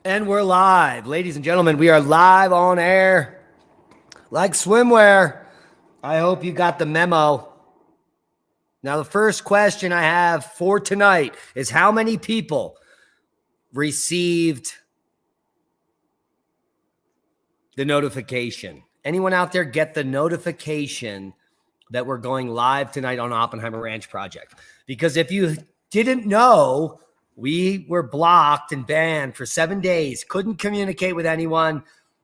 And we're live. Ladies and gentlemen, we are live on air like swimwear. I hope you got the memo. Now, the first question I have for tonight is how many people received the notification? Anyone out there get the notification that we're going live tonight on Oppenheimer Ranch Project? Because if you didn't know, we were blocked and banned for 7 days, couldn't communicate with anyone.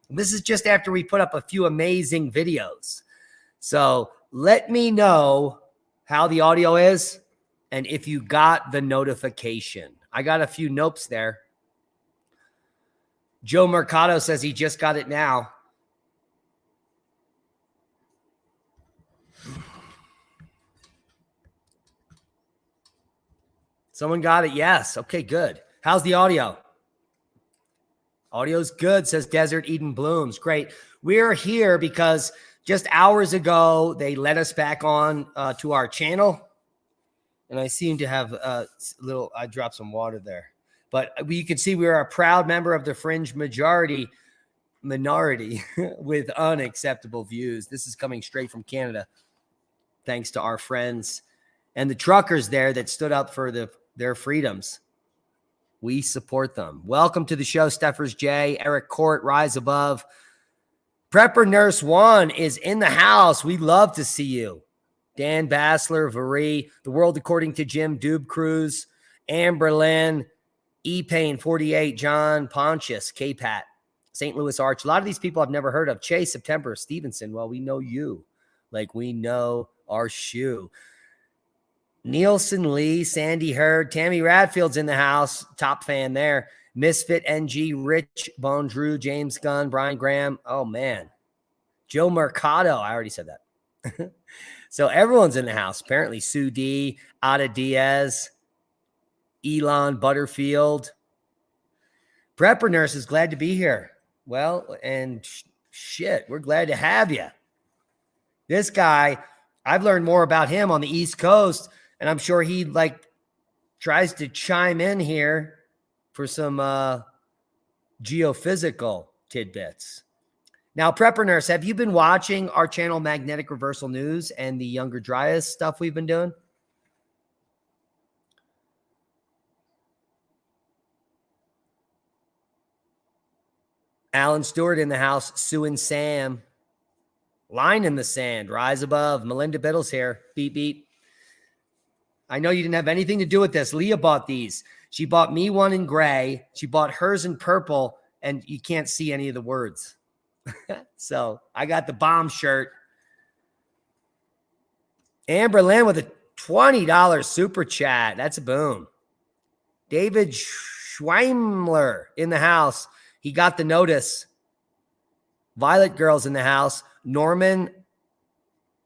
This is just after we put up a few amazing videos. So let me know how the audio is and if you got the notification. I got a few nopes there. Joe Mercado says he just got it now. Someone got it? Yes. Okay, good. How's the audio? Audio's good, says Desert Eden Blooms. Great. We're here because just hours ago, they let us back on to our channel. And I seem to have a little, I dropped some water there. But you can see we're a proud member of the fringe minority with unacceptable views. This is coming straight from Canada, thanks to our friends and the truckers there that stood up for their freedoms. We support them. Welcome to the show, Steffers J, Eric Court, Rise Above. Prepper Nurse One is in the house. We love to see you. Dan Bassler, Varie, The World According to Jim, Doob Cruz, Amber Lynn, E-Pain 48, John Pontius, K-Pat, St. Louis Arch. A lot of these people I've never heard of. Chase, September, Stevenson. Well, we know you. Like we know our shoe. Nielsen Lee, Sandy Hurd, Tammy Radfield's in the house. Top fan there. Misfit NG, Rich, Bone Drew, James Gunn, Brian Graham. Oh, man. Joe Mercado. I already said that. So everyone's in the house. Apparently, Sue D, Ada Diaz, Elon Butterfield. Prepper Nurse is glad to be here. Well, and shit, we're glad to have you. This guy, I've learned more about him on the East Coast, and I'm sure he tries to chime in here for some geophysical tidbits. Now, Prepper Nurse, have you been watching our channel Magnetic Reversal News and the Younger Dryas stuff we've been doing? Alan Stewart in the house, Sue and Sam. Line in the sand, Rise Above. Melinda Biddle's here. Beep, beep. I know you didn't have anything to do with this. Leah bought these. She bought me one in gray. She bought hers in purple, and you can't see any of the words. So I got the bomb shirt. Amber Lynn with a $20 super chat. That's a boom. David Schweimler in the house. He got the notice. Violet Girls in the house. Norman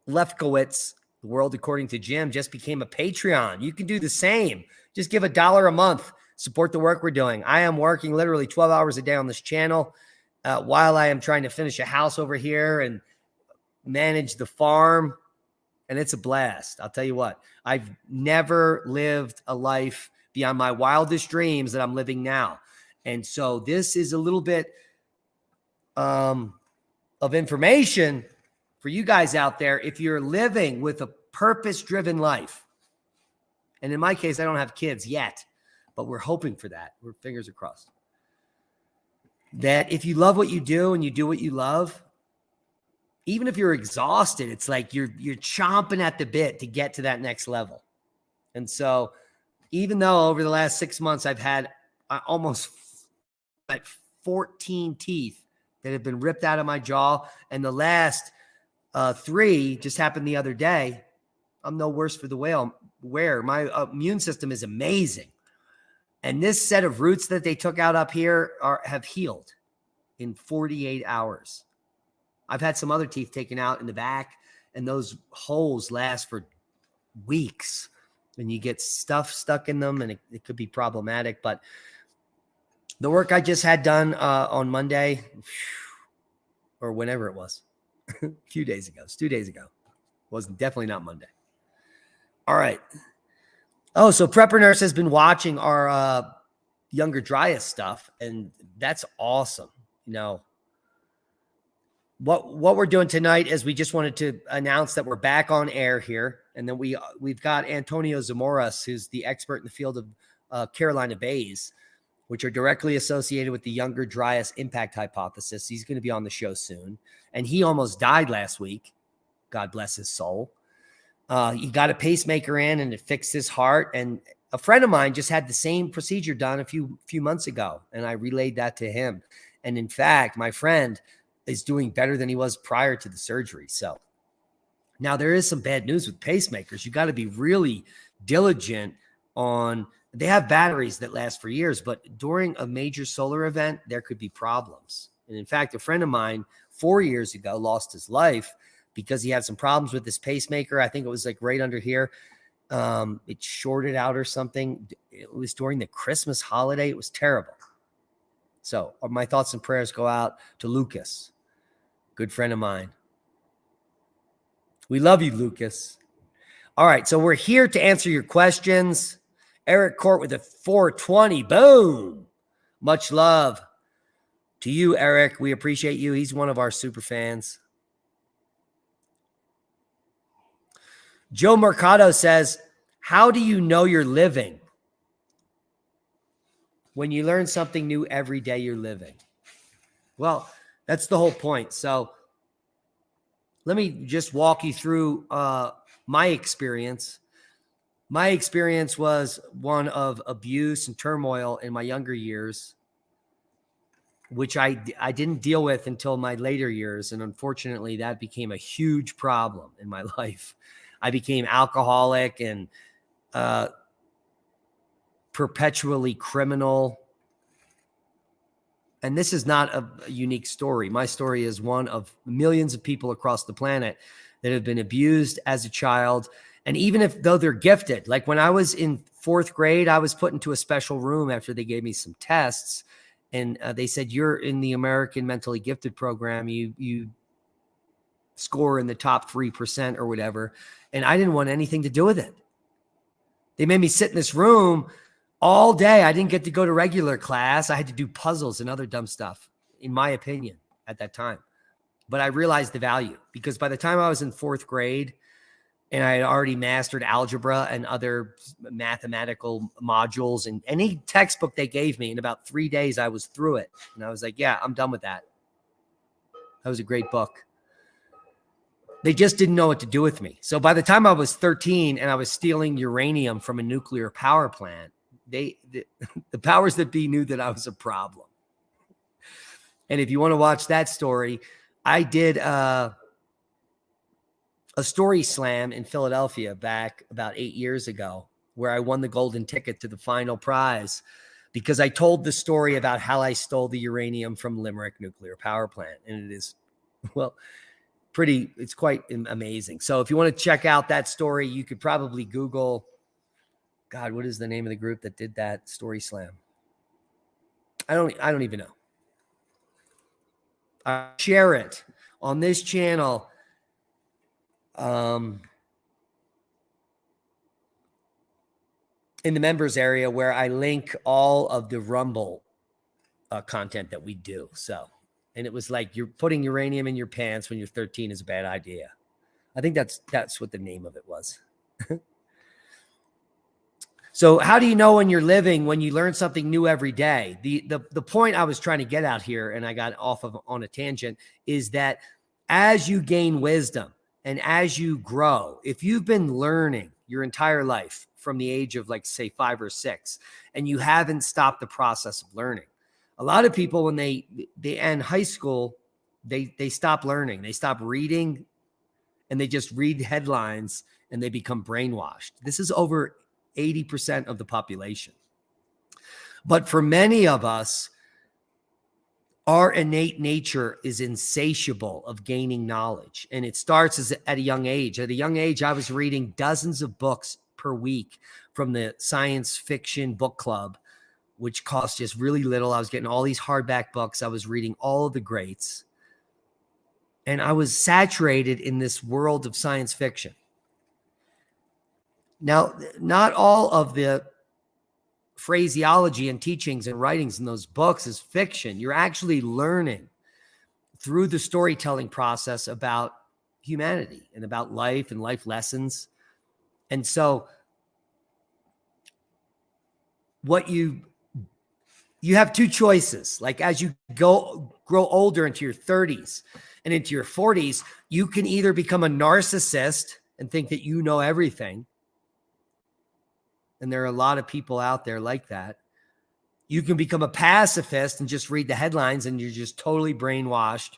Lefkowitz, The World According to Jim, just became a Patreon. You can do the same. Just give $1 a month. Support the work we're doing. I am working literally 12 hours a day on this channel while I am trying to finish a house over here and manage the farm. And it's a blast. I'll tell you what. I've never lived a life beyond my wildest dreams that I'm living now. And so this is a little bit of information for you guys out there. If you're living with a purpose-driven life, and in my case, I don't have kids yet, but we're hoping for that. We're fingers are crossed. That if you love what you do and you do what you love, even if you're exhausted, it's like you're chomping at the bit to get to that next level. And so even though over the last 6 months, I've had almost 14 teeth that have been ripped out of my jaw, and the last 3 just happened the other day, I'm no worse for the wear. My immune system is amazing. And this set of roots that they took out up here have healed in 48 hours. I've had some other teeth taken out in the back, and those holes last for weeks. And you get stuff stuck in them, and it could be problematic. But the work I just had done on Monday, or whenever it was, a few days ago, it's 2 days ago, was definitely not Monday. All right. Oh, so Prepper Nurse has been watching our Younger Dryas stuff, and that's awesome. You know, what we're doing tonight is we just wanted to announce that we're back on air here, and then we've got Antonio Zamora, who's the expert in the field of Carolina bays, which are directly associated with the Younger Dryas impact hypothesis. He's going to be on the show soon, and he almost died last week. God bless his soul. He got a pacemaker in, and it fixed his heart. And a friend of mine just had the same procedure done a few months ago, and I relayed that to him. And in fact, my friend is doing better than he was prior to the surgery. So now there is some bad news with pacemakers. You got to be really diligent on, they have batteries that last for years, but during a major solar event, there could be problems. And in fact, a friend of mine 4 years ago lost his life because he had some problems with his pacemaker. I think it was like right under here. It shorted out or something. It was during the Christmas holiday. It was terrible. So my thoughts and prayers go out to Lucas, good friend of mine. We love you, Lucas. All right, so we're here to answer your questions. Eric Court with a 420. Boom. Much love to you, Eric. We appreciate you. He's one of our super fans. Joe Mercado says, how do you know you're living? When you learn something new every day you're living. Well, that's the whole point. So let me just walk you through my experience. My experience was one of abuse and turmoil in my younger years, which I didn't deal with until my later years. And unfortunately, that became a huge problem in my life. I became alcoholic and perpetually criminal. And this is not a unique story. My story is one of millions of people across the planet that have been abused as a child. And even though they're gifted, like when I was in 4th grade, I was put into a special room after they gave me some tests. And they said, you're in the American Mentally Gifted program. You score in the top 3% or whatever. And I didn't want anything to do with it. They made me sit in this room all day. I didn't get to go to regular class. I had to do puzzles and other dumb stuff, in my opinion, at that time. But I realized the value because by the time I was in 4th grade and I had already mastered algebra and other mathematical modules and any textbook they gave me, in about 3 days, I was through it. And I was like, yeah, I'm done with that. That was a great book. They just didn't know what to do with me. So by the time I was 13 and I was stealing uranium from a nuclear power plant, the powers that be knew that I was a problem. And if you want to watch that story, I did a story slam in Philadelphia back about 8 years ago, where I won the golden ticket to the final prize because I told the story about how I stole the uranium from Limerick nuclear power plant. And it is, well, it's quite amazing. So if you want to check out that story, you could probably Google, God, what is the name of the group that did that story slam? I don't even know. I share it on this channel. In the members area where I link all of the Rumble content that we do. So, and it was like, you're putting uranium in your pants when you're 13 is a bad idea. I think that's what the name of it was. So how do you know when you're living, when you learn something new every day? The point I was trying to get out here, and I got off on a tangent, is that as you gain wisdom and as you grow, if you've been learning your entire life from the age of, like, say 5 or 6, and you haven't stopped the process of learning, a lot of people, when they end high school, they stop learning, they stop reading, and they just read headlines and they become brainwashed. This is over 80% of the population. But for many of us, our innate nature is insatiable of gaining knowledge. And it starts at a young age. At a young age, I was reading dozens of books per week from the science fiction book club, which cost just really little. I was getting all these hardback books. I was reading all of the greats. And I was saturated in this world of science fiction. Now, not all of the phraseology and teachings and writings in those books is fiction. You're actually learning through the storytelling process about humanity and about life and life lessons. And so what you have two choices. Like as you grow older into your 30s and into your 40s, you can either become a narcissist and think that you know everything. And there are a lot of people out there like that. You can become a pacifist and just read the headlines and you're just totally brainwashed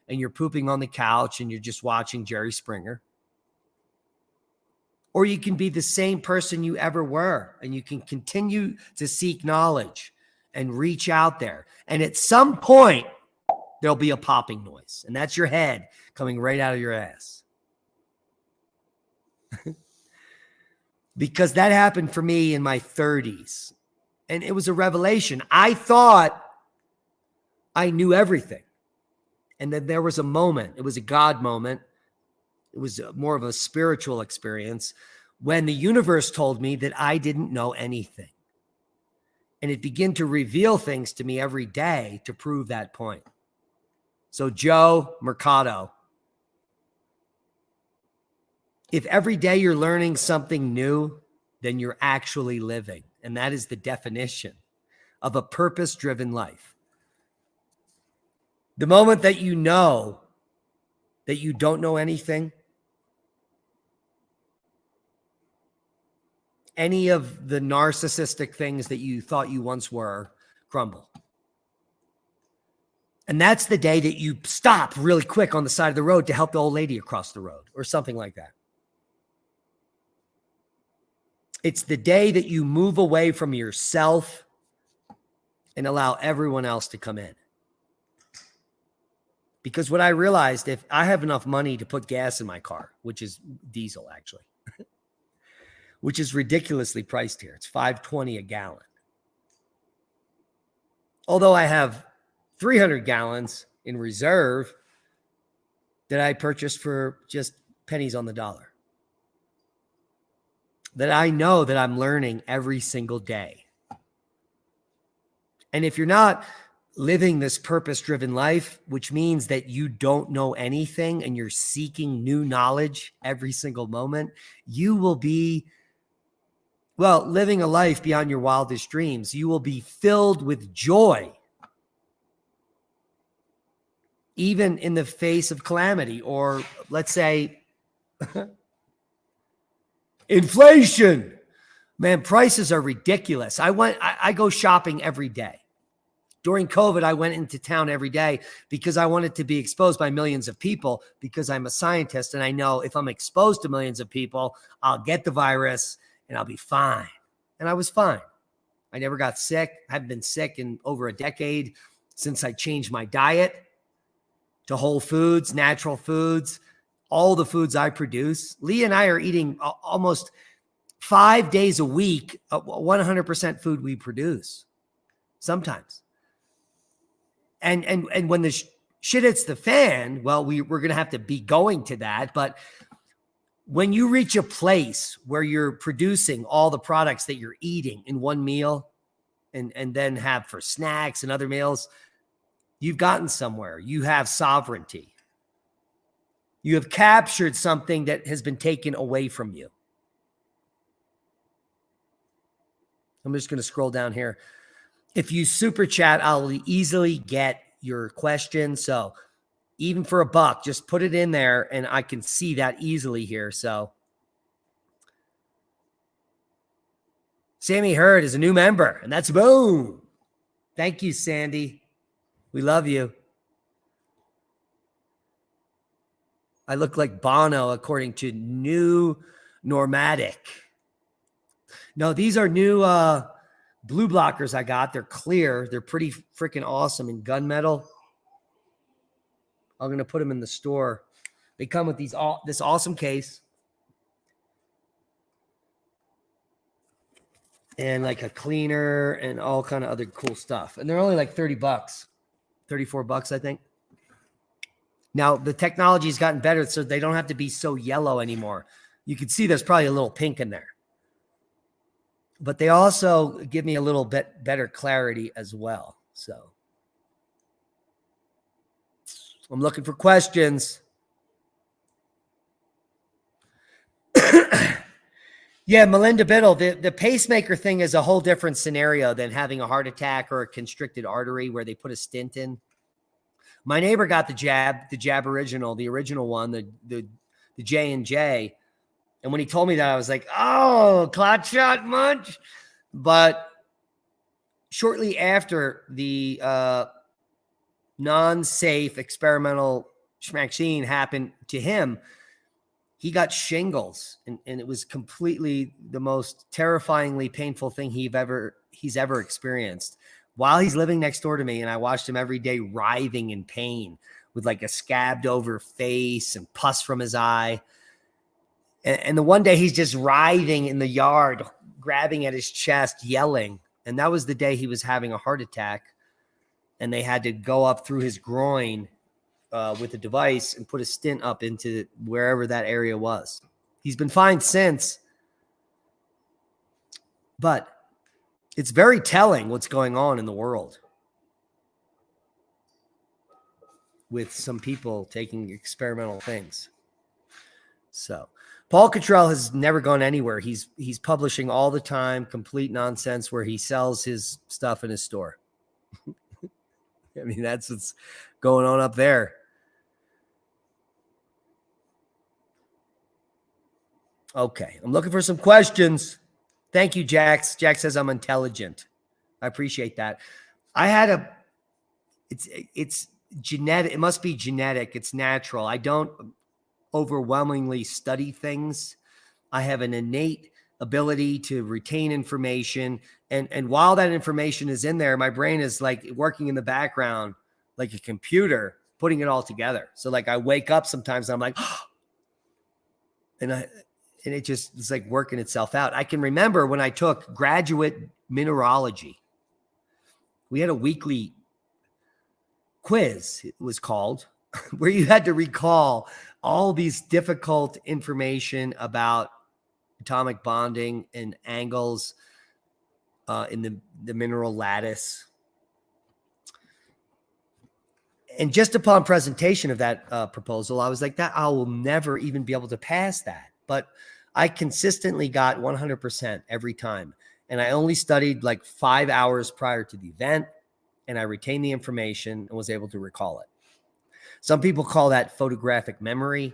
and you're pooping on the couch and you're just watching Jerry Springer. Or you can be the same person you ever were and you can continue to seek knowledge and reach out there. And at some point, there'll be a popping noise. And that's your head coming right out of your ass. Because that happened for me in my 30s. And it was a revelation. I thought I knew everything. And then there was a moment. It was a God moment. It was more of a spiritual experience when the universe told me that I didn't know anything. And it began to reveal things to me every day to prove that point. So Joe Mercado, if every day you're learning something new, then you're actually living. And that is the definition of a purpose-driven life. The moment that you know that you don't know anything, any of the narcissistic things that you thought you once were crumble. And that's the day that you stop really quick on the side of the road to help the old lady across the road or something like that. It's the day that you move away from yourself and allow everyone else to come in. Because what I realized, if I have enough money to put gas in my car, which is diesel actually, which is ridiculously priced here. It's $5.20 a gallon. Although I have 300 gallons in reserve that I purchased for just pennies on the dollar. That I know that I'm learning every single day. And if you're not living this purpose-driven life, which means that you don't know anything and you're seeking new knowledge every single moment, you will be, well, living a life beyond your wildest dreams. You will be filled with joy, even in the face of calamity, or let's say inflation. Man, prices are ridiculous. I go shopping every day. During COVID, I went into town every day because I wanted to be exposed by millions of people because I'm a scientist and I know if I'm exposed to millions of people, I'll get the virus and I'll be fine. And I was fine. I never got sick. I haven't been sick in over a decade since I changed my diet to whole foods, natural foods, all the foods I produce. Lee and I are eating almost 5 days a week, 100% food we produce sometimes. And when the shit hits the fan, well, we're going to have to be going to that. But when you reach a place where you're producing all the products that you're eating in one meal and then have for snacks and other meals, you've gotten somewhere. You have sovereignty. You have captured something that has been taken away from you. I'm just going to scroll down here. If you super chat, I'll easily get your question. So even for $1, just put it in there and I can see that easily here. So Sammy Hurd is a new member and that's boom. Thank you, Sandy. We love you. I look like Bono according to New Normatic. No, these are new blue blockers I got. They're clear. They're pretty freaking awesome in gunmetal. I'm going to put them in the store. They come with this awesome case. And like a cleaner and all kind of other cool stuff. And they're only like $30, $34, I think. Now, the technology has gotten better, so they don't have to be so yellow anymore. You can see there's probably a little pink in there. but they also give me a little bit better clarity as well. So I'm looking for questions. Yeah, Melinda Biddle, the pacemaker thing is a whole different scenario than having a heart attack or a constricted artery where they put a stent in. My neighbor got the jab original, the original one, the J&J. And when he told me that, I was like, oh, clot shot much? But shortly after the non-safe experimental vaccine happened to him, he got shingles, and it was completely the most terrifyingly painful thing he's ever experienced while he's living next door to me. And I watched him every day writhing in pain with like a scabbed over face and pus from his eye. And the one day he's just writhing in the yard, grabbing at his chest, yelling. And that was the day he was having a heart attack. And they had to go up through his groin with a device and put a stent up into wherever that area was. He's been fine since. But it's very telling what's going on in the world with some people taking experimental things. So Paul Cottrell has never gone anywhere. He's publishing all the time, complete nonsense where he sells his stuff in his store. I mean, that's what's going on up there. Okay, I'm looking for some questions. Thank you, Jax. Jax says I'm intelligent. I appreciate that. It's genetic. It must be genetic. It's natural. I don't overwhelmingly study things. I have an innate ability to retain information. And while that information is in there, my brain is like working in the background, like a computer, putting it all together. So like I wake up sometimes and I'm like, and it just is like working itself out. I can remember when I took graduate mineralogy, we had a weekly quiz, it was called, where you had to recall all these difficult information about atomic bonding and angles in the mineral lattice. And just upon presentation of that proposal, I was like, that I will never even be able to pass that. But I consistently got 100% every time. And I only studied like 5 hours prior to the event, and I retained the information and was able to recall it. Some people call that photographic memory.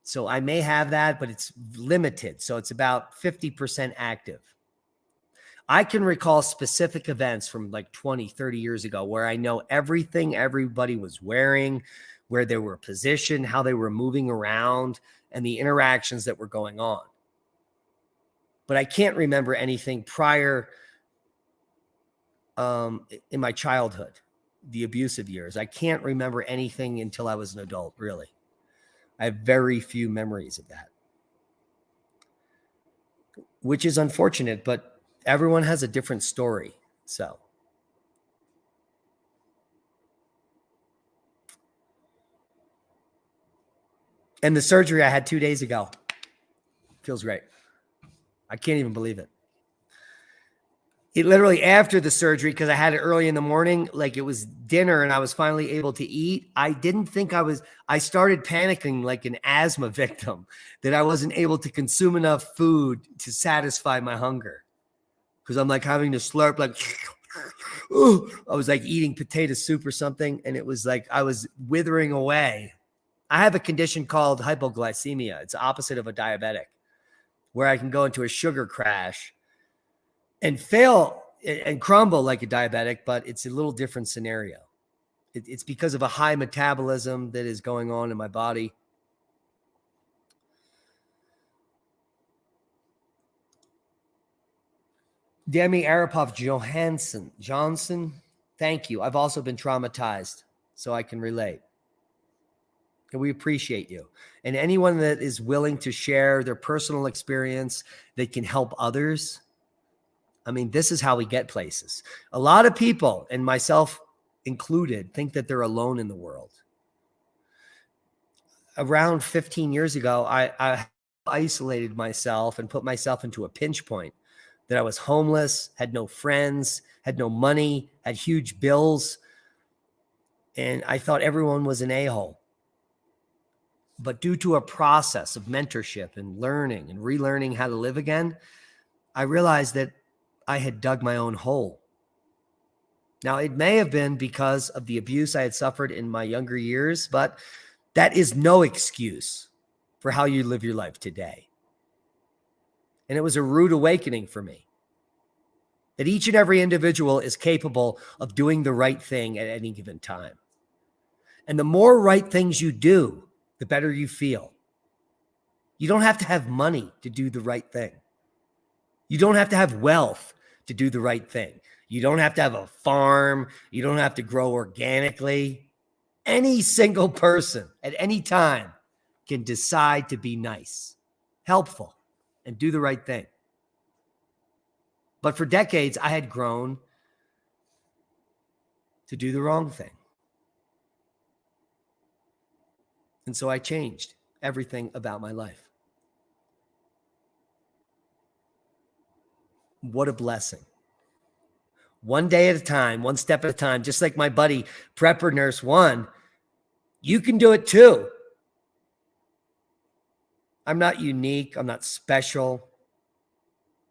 So I may have that, but it's limited. So it's about 50% active. I can recall specific events from like 20, 30 years ago where I know everything everybody was wearing, where they were positioned, how they were moving around, and the interactions that were going on. But I can't remember anything prior in my childhood, the abusive years. I can't remember anything until I was an adult, really. I have very few memories of that, which is unfortunate, but everyone has a different story. So and the surgery I had 2 days ago feels great. I can't even believe it. It literally after the surgery, because I had it early in the morning, like it was dinner and I was finally able to eat. I didn't think I started panicking like an asthma victim that I wasn't able to consume enough food to satisfy my hunger. Because I'm like having to slurp, like, I was like eating potato soup or something. And it was like I was withering away. I have a condition called hypoglycemia. It's the opposite of a diabetic, where I can go into a sugar crash and fail and crumble like a diabetic, but it's a little different scenario. It's because of a high metabolism that is going on in my body. Demi Arapov Johnson, thank you. I've also been traumatized, so I can relate. And we appreciate you. And anyone that is willing to share their personal experience that can help others, I mean, this is how we get places. A lot of people, and myself included, think that they're alone in the world. Around 15 years ago, I isolated myself and put myself into a pinch point that I was homeless, had no friends, had no money, had huge bills, and I thought everyone was an a-hole. But due to a process of mentorship and learning and relearning how to live again, I realized that I had dug my own hole. Now, it may have been because of the abuse I had suffered in my younger years, but that is no excuse for how you live your life today. And it was a rude awakening for me that each and every individual is capable of doing the right thing at any given time. And the more right things you do, the better you feel. You don't have to have money to do the right thing. You don't have to have wealth to do the right thing. You don't have to have a farm. You don't have to grow organically. Any single person at any time can decide to be nice, helpful, and do the right thing. But for decades, I had grown to do the wrong thing. And so I changed everything about my life. What a blessing. One day at a time, one step at a time, just like my buddy, Prepper Nurse One, you can do it too. I'm not unique. I'm not special.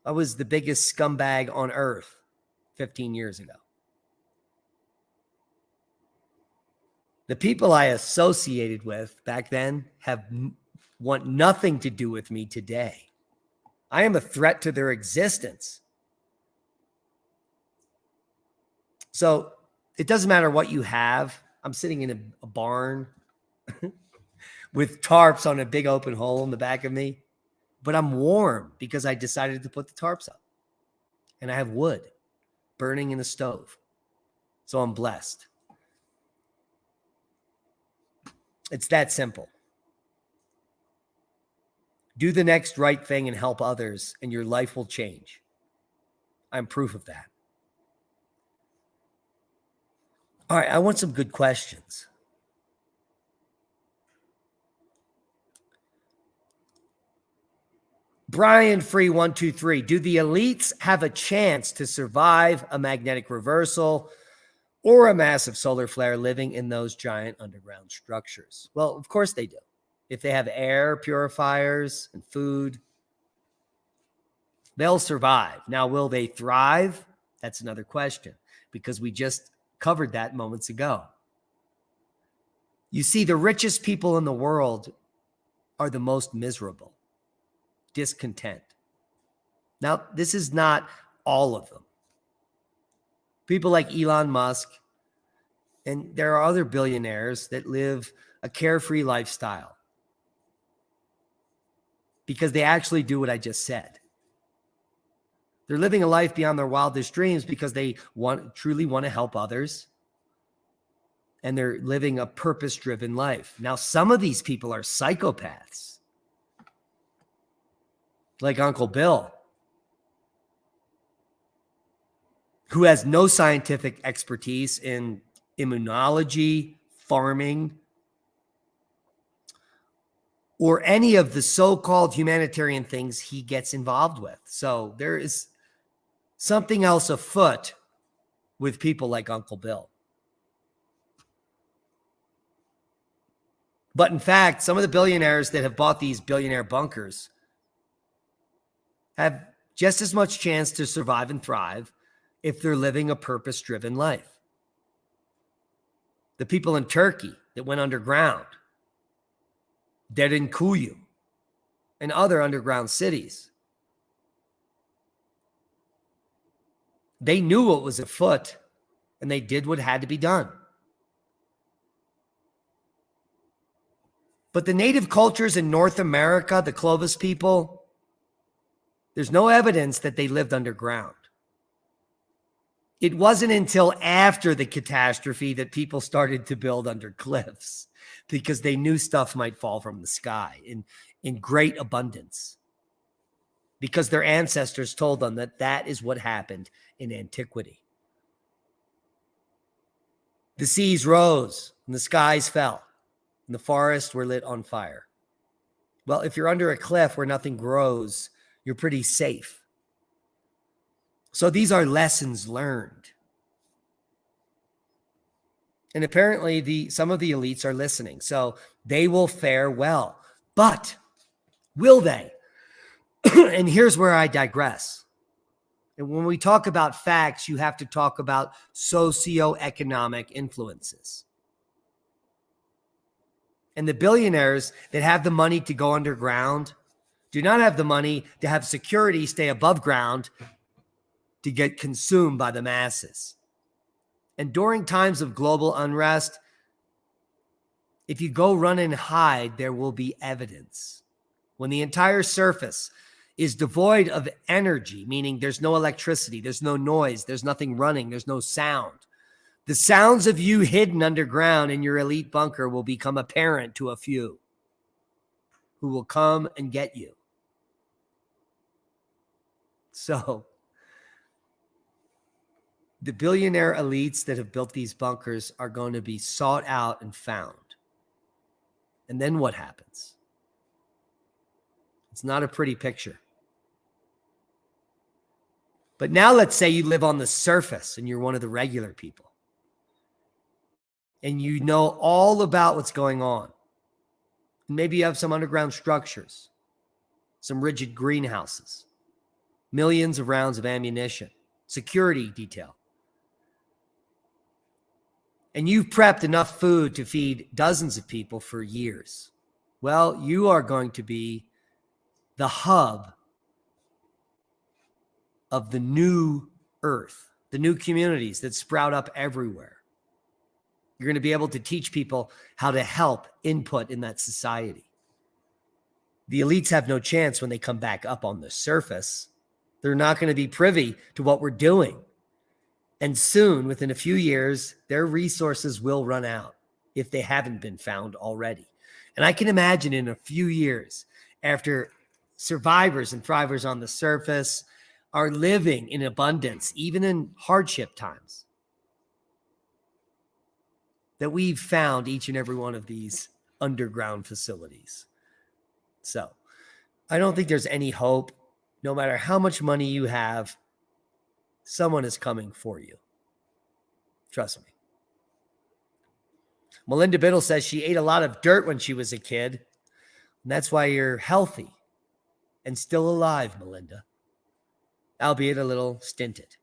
I was the biggest scumbag on earth 15 years ago. The people I associated with back then want nothing to do with me today. I am a threat to their existence. So it doesn't matter what you have. I'm sitting in a barn with tarps on a big open hole in the back of me, but I'm warm because I decided to put the tarps up. And I have wood burning in the stove. So I'm blessed. It's that simple. Do the next right thing and help others, and your life will change. I'm proof of that. All right, I want some good questions. Brian Free 123, do the elites have a chance to survive a magnetic reversal or a massive solar flare living in those giant underground structures? Well, of course they do. If they have air purifiers and food, they'll survive. Now, will they thrive? That's another question, because we just covered that moments ago. You see, the richest people in the world are the most miserable, discontent. Now, this is not all of them. People like Elon Musk, and there are other billionaires that live a carefree lifestyle because they actually do what I just said. They're living a life beyond their wildest dreams because they truly want to help others. And they're living a purpose-driven life. Now, some of these people are psychopaths, like Uncle Bill, who has no scientific expertise in immunology, farming, or any of the so-called humanitarian things he gets involved with. So there is something else afoot with people like Uncle Bill. But in fact, some of the billionaires that have bought these billionaire bunkers have just as much chance to survive and thrive if they're living a purpose-driven life. The people in Turkey that went underground, Derinkuyu, and other underground cities, they knew what was afoot, and they did what had to be done. But the native cultures in North America, the Clovis people, there's no evidence that they lived underground. It wasn't until after the catastrophe that people started to build under cliffs because they knew stuff might fall from the sky in great abundance, because their ancestors told them that that is what happened in antiquity. The seas rose and the skies fell and the forests were lit on fire. Well, if you're under a cliff where nothing grows, you're pretty safe. So these are lessons learned. And apparently some of the elites are listening. So they will fare well. But will they? And here's where I digress. And when we talk about facts, you have to talk about socioeconomic influences. And the billionaires that have the money to go underground do not have the money to have security stay above ground to get consumed by the masses. And during times of global unrest, if you go run and hide, there will be evidence. When the entire surface is devoid of energy, meaning there's no electricity, there's no noise, there's nothing running, there's no sound, the sounds of you hidden underground in your elite bunker will become apparent to a few who will come and get you. So the billionaire elites that have built these bunkers are going to be sought out and found. And then what happens? It's not a pretty picture. But now let's say you live on the surface and you're one of the regular people. And you know all about what's going on. Maybe you have some underground structures, some rigid greenhouses, millions of rounds of ammunition, security detail. And you've prepped enough food to feed dozens of people for years. Well, you are going to be the hub of the new earth, the new communities that sprout up everywhere. You're going to be able to teach people how to help input in that society. The elites have no chance when they come back up on the surface. They're not going to be privy to what we're doing. And soon, within a few years, their resources will run out if they haven't been found already. And I can imagine in a few years, after survivors and thrivers on the surface are living in abundance, even in hardship times, that we've found each and every one of these underground facilities. So I don't think there's any hope. No matter how much money you have, someone is coming for you. Trust me. Melinda Biddle says she ate a lot of dirt when she was a kid. And that's why you're healthy and still alive, Melinda, albeit a little stinted.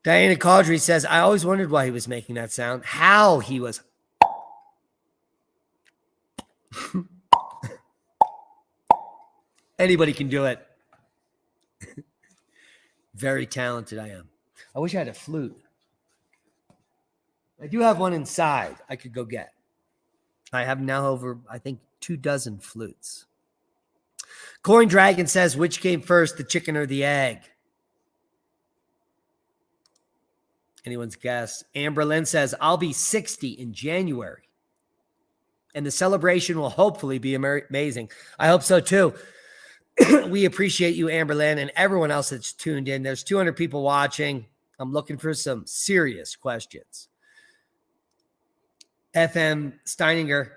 Diana Caudry says, I always wondered why he was making that sound, how he was. Anybody can do it. Very talented I am. I wish I had a flute. I do have one inside I could go get. I have now over, I think, 24 flutes. Coin Dragon says, which came first, the chicken or the egg? Anyone's guess. Amber Lynn says, I'll be 60 in January. And the celebration will hopefully be amazing. I hope so too. We appreciate you, Amber Lynn, and everyone else that's tuned in. There's 200 people watching. I'm looking for some serious questions. FM Steininger.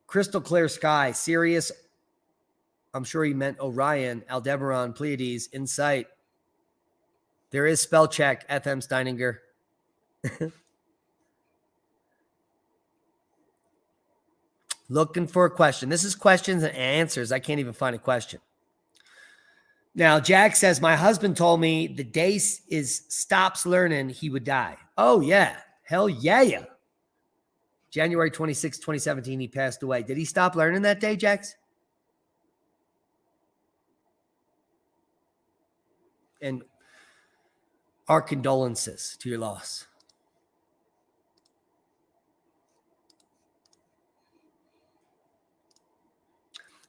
Crystal clear sky. Sirius. I'm sure he meant Orion, Aldebaran, Pleiades, in sight. There is spell check, FM Steininger. Looking for a question. This is questions and answers. I can't even find a question. Now, Jack says, my husband told me the day is stops learning, he would die. Oh, yeah. Hell yeah. January 26, 2017, he passed away. Did he stop learning that day, Jax? And our condolences to your loss.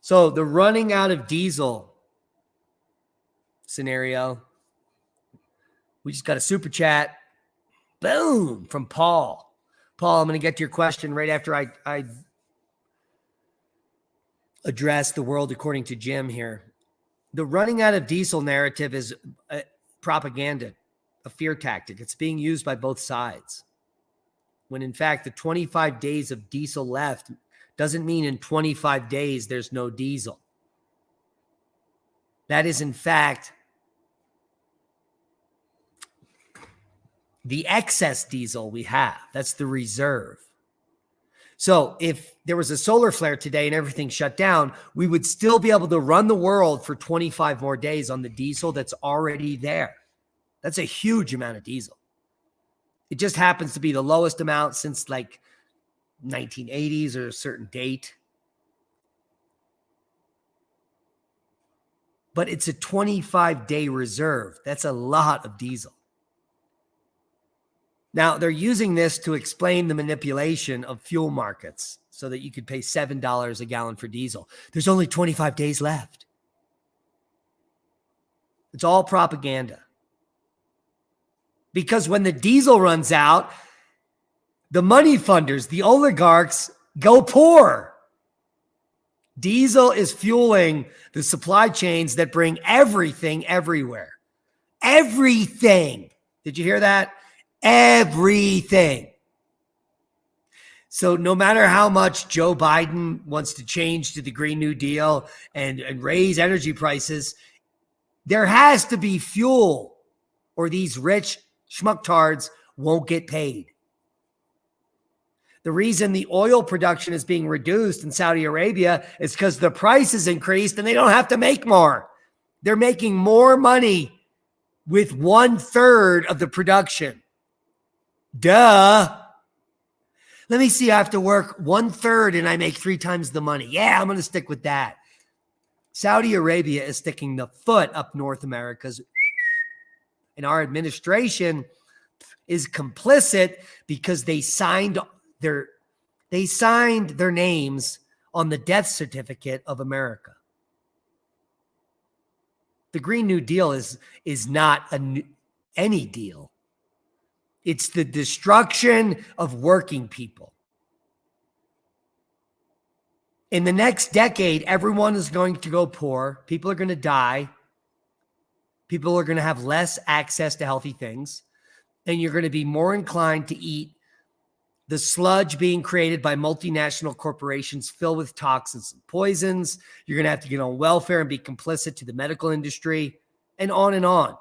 So the running out of diesel scenario, we just got a super chat. Boom, from Paul. Paul, I'm going to get to your question right after I address the world according to Jim here. The running out of diesel narrative is propaganda, a fear tactic. It's being used by both sides. When in fact, the 25 days of diesel left doesn't mean in 25 days there's no diesel. That is, in fact, the excess diesel we have. That's the reserve. So if there was a solar flare today and everything shut down, we would still be able to run the world for 25 more days on the diesel that's already there. That's a huge amount of diesel. It just happens to be the lowest amount since like 1980s or a certain date. But it's a 25-day reserve. That's a lot of diesel. Now, they're using this to explain the manipulation of fuel markets so that you could pay $7 a gallon for diesel. There's only 25 days left. It's all propaganda. Because when the diesel runs out, the money funders, the oligarchs, go poor. Diesel is fueling the supply chains that bring everything everywhere. Everything. Did you hear that? Everything. So no matter how much Joe Biden wants to change to the Green New Deal and raise energy prices, there has to be fuel or these rich schmucktards won't get paid. The reason the oil production is being reduced in Saudi Arabia is because the price is increased and they don't have to make more. They're making more money with 1/3 of the production. Duh. Let me see. I have to work 1/3 and I make 3 times the money. Yeah, I'm going to stick with that. Saudi Arabia is sticking the foot up North America's, and our administration is complicit because they signed their names on the death certificate of America. The Green New Deal is not any deal. It's the destruction of working people. In the next decade, everyone is going to go poor. People are going to die. People are going to have less access to healthy things. And you're going to be more inclined to eat the sludge being created by multinational corporations filled with toxins and poisons. You're going to have to get on welfare and be complicit to the medical industry, and on and on.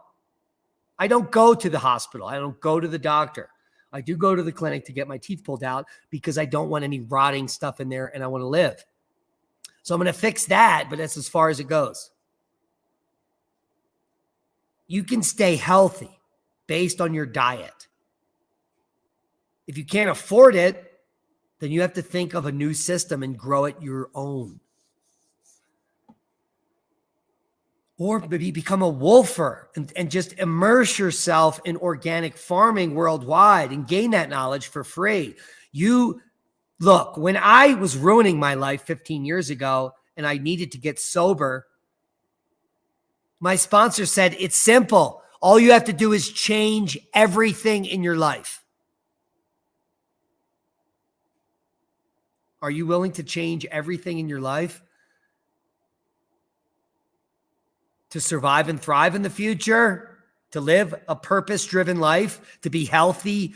I don't go to the hospital. I don't go to the doctor. I do go to the clinic to get my teeth pulled out because I don't want any rotting stuff in there and I want to live. So I'm going to fix that, but that's as far as it goes. You can stay healthy based on your diet. If you can't afford it, then you have to think of a new system and grow it your own. Or maybe become a wolfer and just immerse yourself in organic farming worldwide and gain that knowledge for free. Look, when I was ruining my life 15 years ago and I needed to get sober, my sponsor said, it's simple. All you have to do is change everything in your life. Are you willing to change everything in your life to survive and thrive in the future, to live a purpose-driven life, to be healthy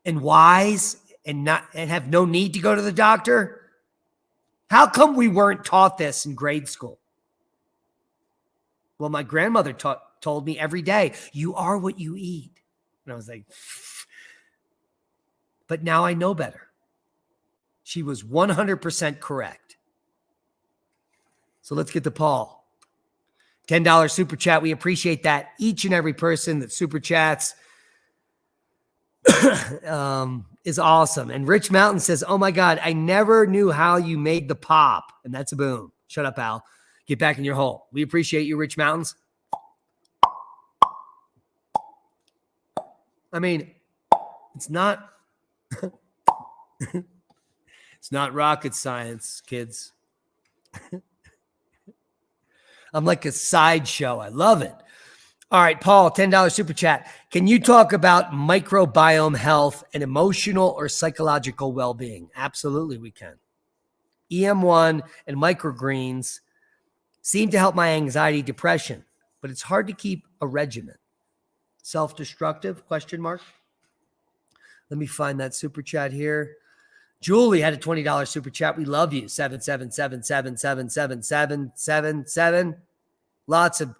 and wise and have no need to go to the doctor? How come we weren't taught this in grade school? Well, my grandmother told me every day, you are what you eat. And I was like, but now I know better. She was 100% correct. So let's get to Paul. $10 super chat. We appreciate that. Each and every person that super chats is awesome. And Rich Mountain says, oh my God, I never knew how you made the pop. And that's a boom. Shut up, Al. Get back in your hole. We appreciate you, Rich Mountains. I mean, it's not... It's not rocket science, kids. I'm like a sideshow. I love it. All right, Paul, $10 super chat. Can you talk about microbiome health and emotional or psychological well-being? Absolutely, we can. EM1 and microgreens seem to help my anxiety, depression, but it's hard to keep a regimen. Self-destructive, question mark. Let me find that super chat here. Julie had a $20 super chat. We love you. 777777777. Lots of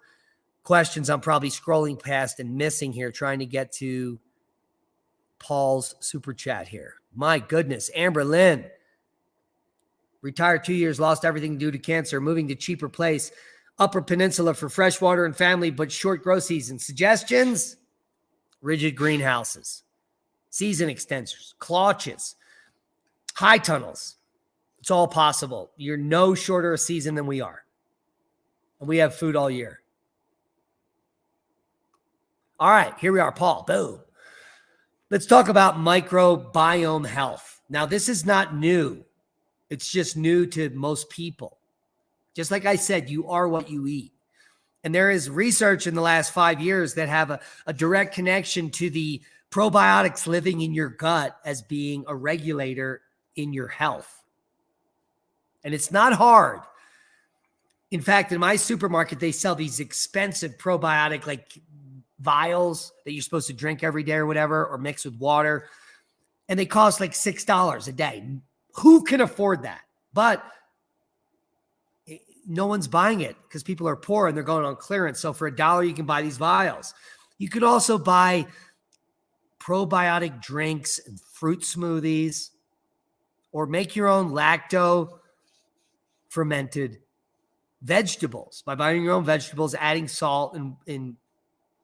questions I'm probably scrolling past and missing here, trying to get to Paul's super chat here. My goodness. Amber Lynn. Retired 2 years, lost everything due to cancer, moving to cheaper place. Upper Peninsula for fresh water and family, but short grow season. Suggestions? Rigid greenhouses, season extensors, clutches, high tunnels. It's all possible. You're no shorter a season than we are. And we have food all year. All right, here we are, Paul. Boom. Let's talk about microbiome health. Now, this is not new. It's just new to most people. Just like I said, you are what you eat. And there is research in the last 5 years that have a direct connection to the probiotics living in your gut as being a regulator in your health. And it's not hard. In fact, in my supermarket, they sell these expensive probiotic like vials that you're supposed to drink every day or whatever, or mix with water. And they cost like $6 a day. Who can afford that? But no one's buying it because people are poor and they're going on clearance. So for $1, you can buy these vials. You could also buy probiotic drinks and fruit smoothies, or make your own lacto fermented vegetables by buying your own vegetables, adding salt and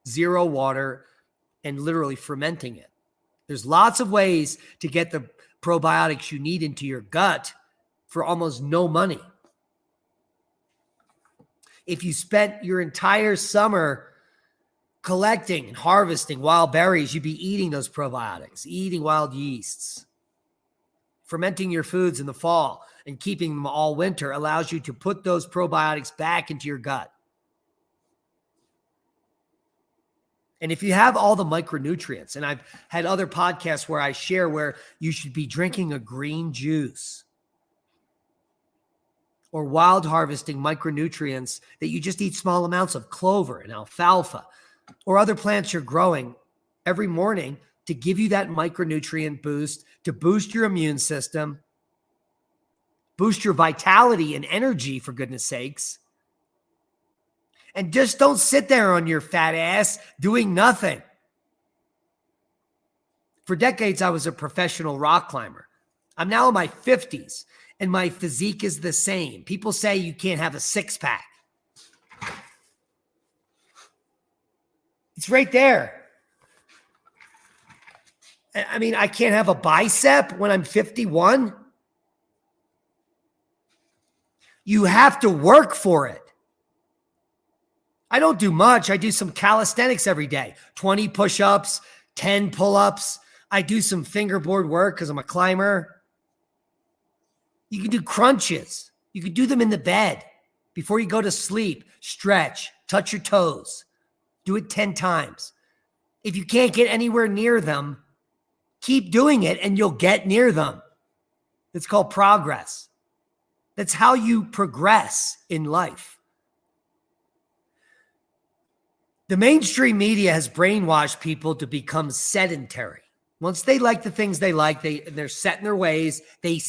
zero water, and literally fermenting it. There's lots of ways to get the probiotics you need into your gut for almost no money. If you spent your entire summer collecting and harvesting wild berries, you'd be eating those probiotics, eating wild yeasts. Fermenting your foods in the fall and keeping them all winter allows you to put those probiotics back into your gut. And if you have all the micronutrients, and I've had other podcasts where I share where you should be drinking a green juice or wild harvesting micronutrients that you just eat small amounts of clover and alfalfa or other plants you're growing every morning to give you that micronutrient boost, to boost your immune system, boost your vitality and energy, for goodness sakes. And just don't sit there on your fat ass doing nothing. For decades, I was a professional rock climber. I'm now in my 50s, and my physique is the same. People say you can't have a six-pack. It's right there. I mean, I can't have a bicep when I'm 51. You have to work for it. I don't do much. I do some calisthenics every day. 20 push-ups, 10 pull-ups. I do some fingerboard work because I'm a climber. You can do crunches. You can do them in the bed before you go to sleep. Stretch, touch your toes. Do it 10 times. If you can't get anywhere near them, keep doing it and you'll get near them. It's called progress. That's how you progress in life. The mainstream media has brainwashed people to become sedentary. Once they like the things they like, they're set in their ways. They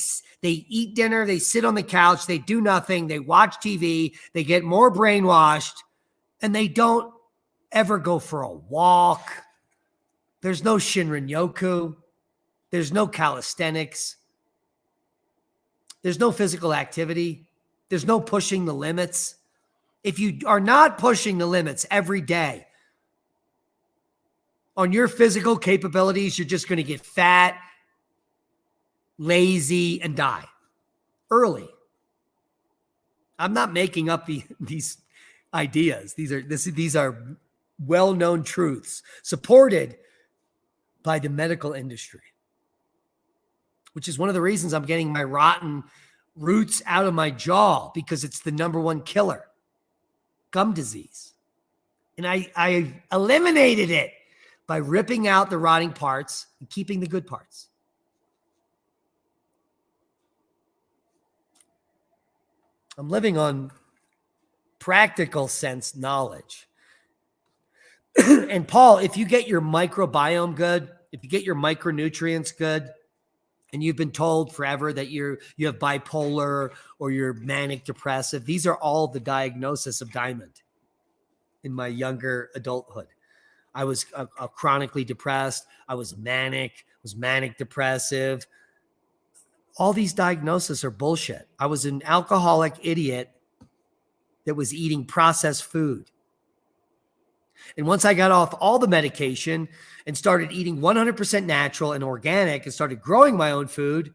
eat dinner, they sit on the couch, they do nothing, they watch TV, they get more brainwashed, and they don't ever go for a walk. There's no Shinrin-yoku. There's no calisthenics. There's no physical activity. There's no pushing the limits. If you are not pushing the limits every day on your physical capabilities, you're just going to get fat, lazy, and die early. I'm not making up these ideas. These are well-known truths supported by the medical industry, which is one of the reasons I'm getting my rotten roots out of my jaw, because it's the number one killer. Gum disease. And I eliminated it by ripping out the rotting parts and keeping the good parts. I'm living on practical sense knowledge. And Paul, if you get your microbiome good, if you get your micronutrients good, and you've been told forever that you have bipolar or you're manic depressive. These are all the diagnosis of diamond in my younger adulthood. I was chronically depressed. I was manic depressive. All these diagnoses are bullshit. I was an alcoholic idiot that was eating processed food. And once I got off all the medication and started eating 100% natural and organic and started growing my own food,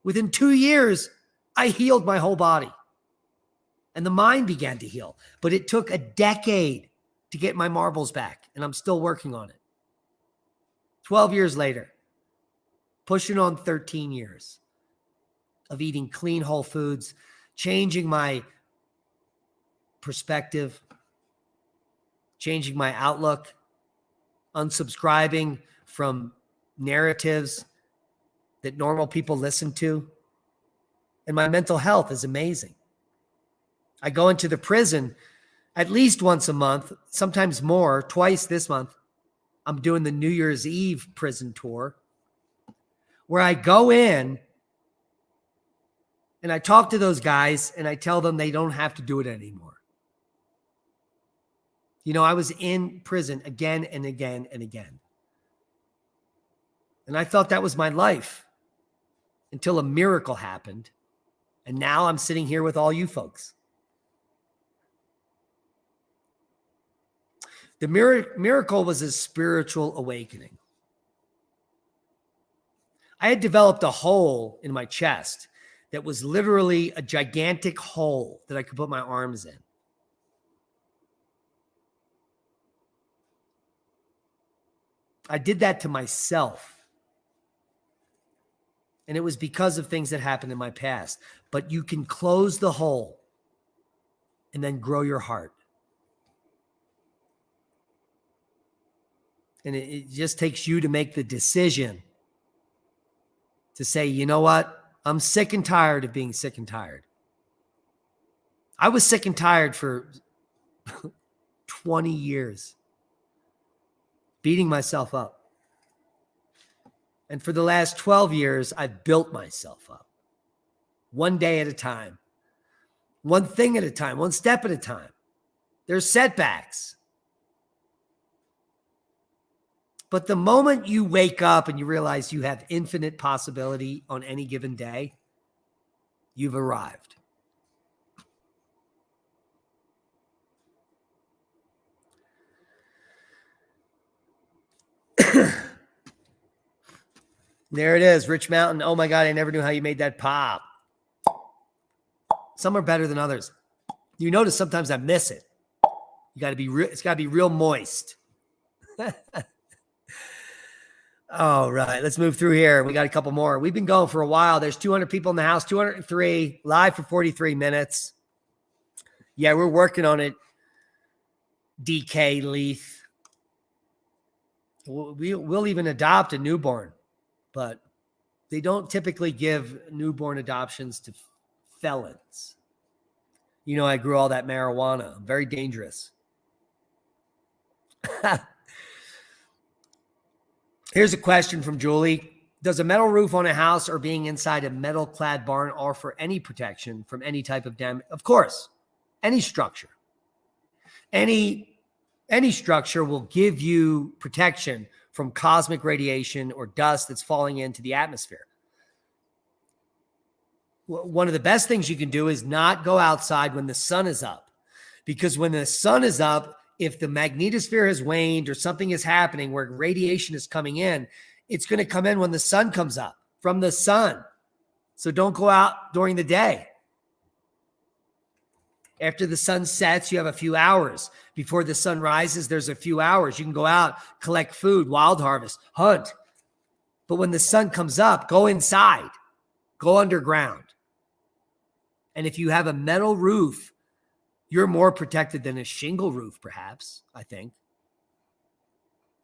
within 2 years, I healed my whole body. And the mind began to heal. But it took a decade to get my marbles back, and I'm still working on it. 12 years later, pushing on 13 years of eating clean whole foods, changing my perspective, changing my outlook, unsubscribing from narratives that normal people listen to. And my mental health is amazing. I go into the prison at least once a month, sometimes more, twice this month. I'm doing the New Year's Eve prison tour where I go in and I talk to those guys and I tell them they don't have to do it anymore. You know, I was in prison again and again and again. And I thought that was my life until a miracle happened. And now I'm sitting here with all you folks. The miracle was a spiritual awakening. I had developed a hole in my chest that was literally a gigantic hole that I could put my arms in. I did that to myself. And it was because of things that happened in my past. But you can close the hole and then grow your heart. And it just takes you to make the decision to say, you know what? I'm sick and tired of being sick and tired. I was sick and tired for 20 years, beating myself up. And for the last 12 years, I've built myself up. One day at a time. One thing at a time. One step at a time. There's setbacks. But the moment you wake up and you realize you have infinite possibility on any given day, you've arrived. There it is, Rich Mountain. Oh my God, I never knew how you made that pop. Some are better than others. You notice sometimes I miss it. You got to be it's got to be real moist. All right, let's move through here. We got a couple more. We've been going for a while. There's 200 people in the house, 203, live for 43 minutes. Yeah, we're working on it, DK Leith. We'll even adopt a newborn, but they don't typically give newborn adoptions to felons. You know, I grew all that marijuana. Very dangerous. Here's a question from Julie. Does a metal roof on a house or being inside a metal-clad barn offer any protection from any type of damage? Of course. Any structure. Any structure will give you protection from cosmic radiation or dust that's falling into the atmosphere. One of the best things you can do is not go outside when the sun is up. Because when the sun is up, if the magnetosphere has waned or something is happening where radiation is coming in, it's going to come in when the sun comes up from the sun. So don't go out during the day. After the sun sets, you have a few hours. Before the sun rises, there's a few hours. You can go out, collect food, wild harvest, hunt. But when the sun comes up, go inside, go underground. And if you have a metal roof, you're more protected than a shingle roof, perhaps, I think.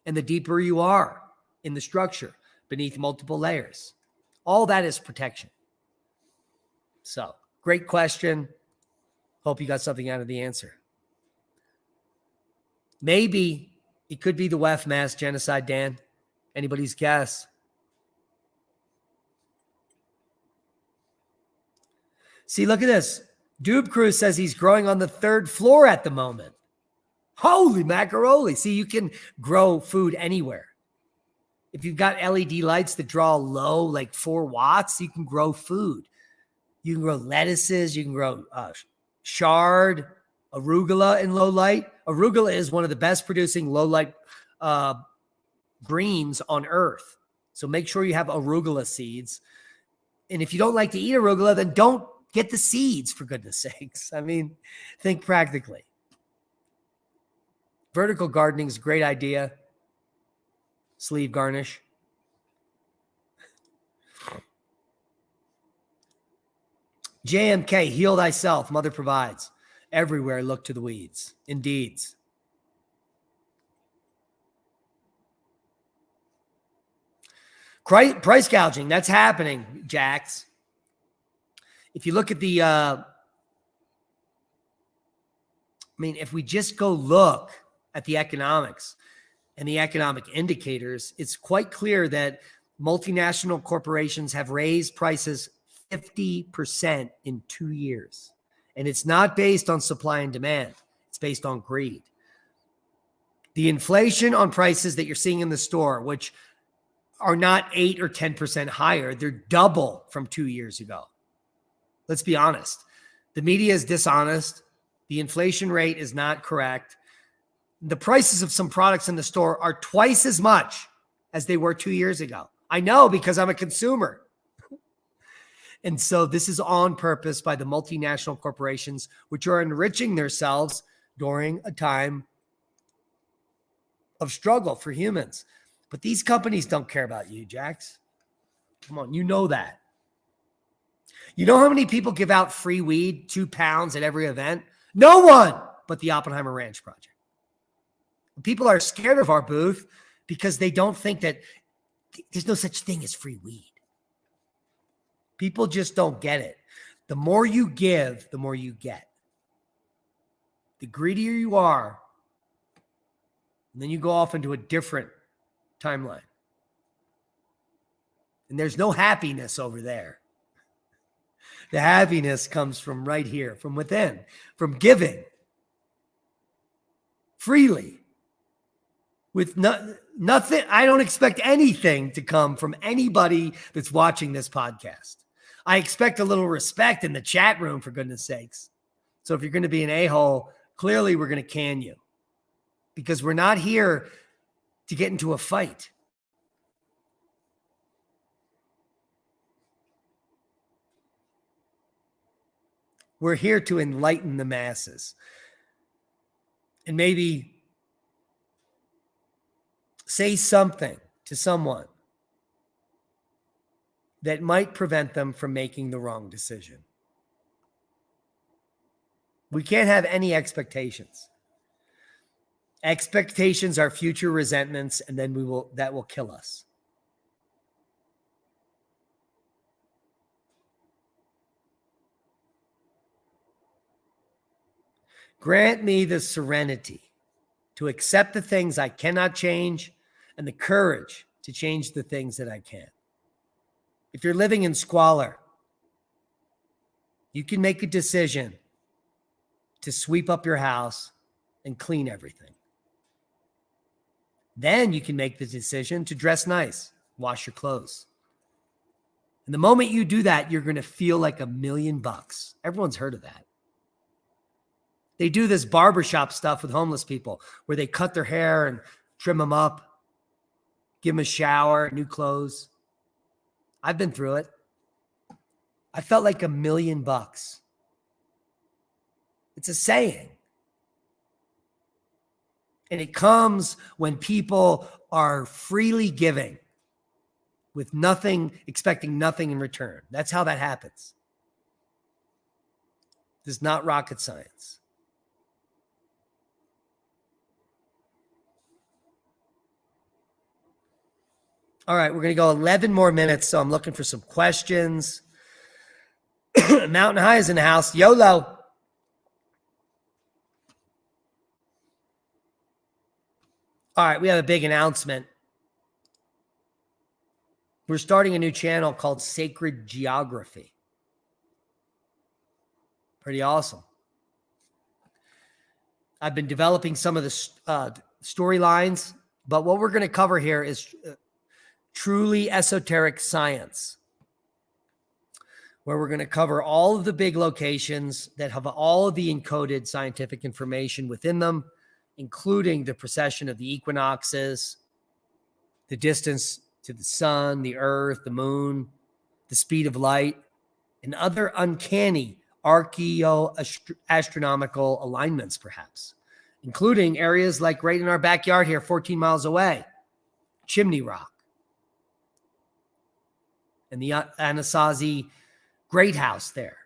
And the deeper you are in the structure, beneath multiple layers, all that is protection. So, great question. Hope you got something out of the answer. Maybe it could be the WEF mass genocide, Dan. Anybody's guess. See, look at this. Doob Crew says he's growing on the 3rd floor at the moment. Holy macaroni. See, you can grow food anywhere. If you've got LED lights that draw low, like 4 watts, you can grow food. You can grow lettuces. You can grow chard, arugula in low light. Arugula is one of the best producing low light greens on earth. So make sure you have arugula seeds. And if you don't like to eat arugula, then don't get the seeds, for goodness sakes. I mean, think practically. Vertical gardening is a great idea. Sleeve garnish. JMK, heal thyself, mother provides. Everywhere look to the weeds. Indeed. Price gouging, that's happening, Jax. If you look at the, if we just go look at the economics and the economic indicators, it's quite clear that multinational corporations have raised prices 50% in 2 years. And it's not based on supply and demand. It's based on greed. The inflation on prices that you're seeing in the store, which are not 8 or 10% higher, they're double from 2 years ago. Let's be honest. The media is dishonest. The inflation rate is not correct. The prices of some products in the store are twice as much as they were 2 years ago. I know because I'm a consumer. And so this is on purpose by the multinational corporations, which are enriching themselves during a time of struggle for humans. But these companies don't care about you, Jax. Come on, you know that. You know how many people give out free weed, 2 pounds at every event? No one but the Oppenheimer Ranch Project. People are scared of our booth because they don't think that there's no such thing as free weed. People just don't get it. The more you give, the more you get. The greedier you are, and then you go off into a different timeline. And there's no happiness over there. The happiness comes from right here, from within, from giving freely with nothing. I don't expect anything to come from anybody that's watching this podcast. I expect a little respect in the chat room, for goodness sakes. So if you're going to be an a-hole, clearly we're going to can you, because we're not here to get into a fight. We're here to enlighten the masses and maybe say something to someone that might prevent them from making the wrong decision. We can't have any expectations. Expectations are future resentments, and then that will kill us. Grant me the serenity to accept the things I cannot change and the courage to change the things that I can. If you're living in squalor, you can make a decision to sweep up your house and clean everything. Then you can make the decision to dress nice, wash your clothes. And the moment you do that, you're going to feel like $1 million. Everyone's heard of that. They do this barbershop stuff with homeless people where they cut their hair and trim them up, give them a shower, new clothes. I've been through it. I felt like $1 million. It's a saying. And it comes when people are freely giving with nothing, expecting nothing in return. That's how that happens. This is not rocket science. All right, we're going to go 11 more minutes, so I'm looking for some questions. Mountain High is in the house. YOLO. All right, we have a big announcement. We're starting a new channel called Sacred Geography. Pretty awesome. I've been developing some of the storylines, but what we're going to cover here is truly esoteric science, where we're going to cover all of the big locations that have all of the encoded scientific information within them, including the precession of the equinoxes, the distance to the sun, the earth, the moon, the speed of light, and other uncanny archaeoastronomical alignments, perhaps, including areas like right in our backyard here, 14 miles away, Chimney Rock, and the Anasazi Great House there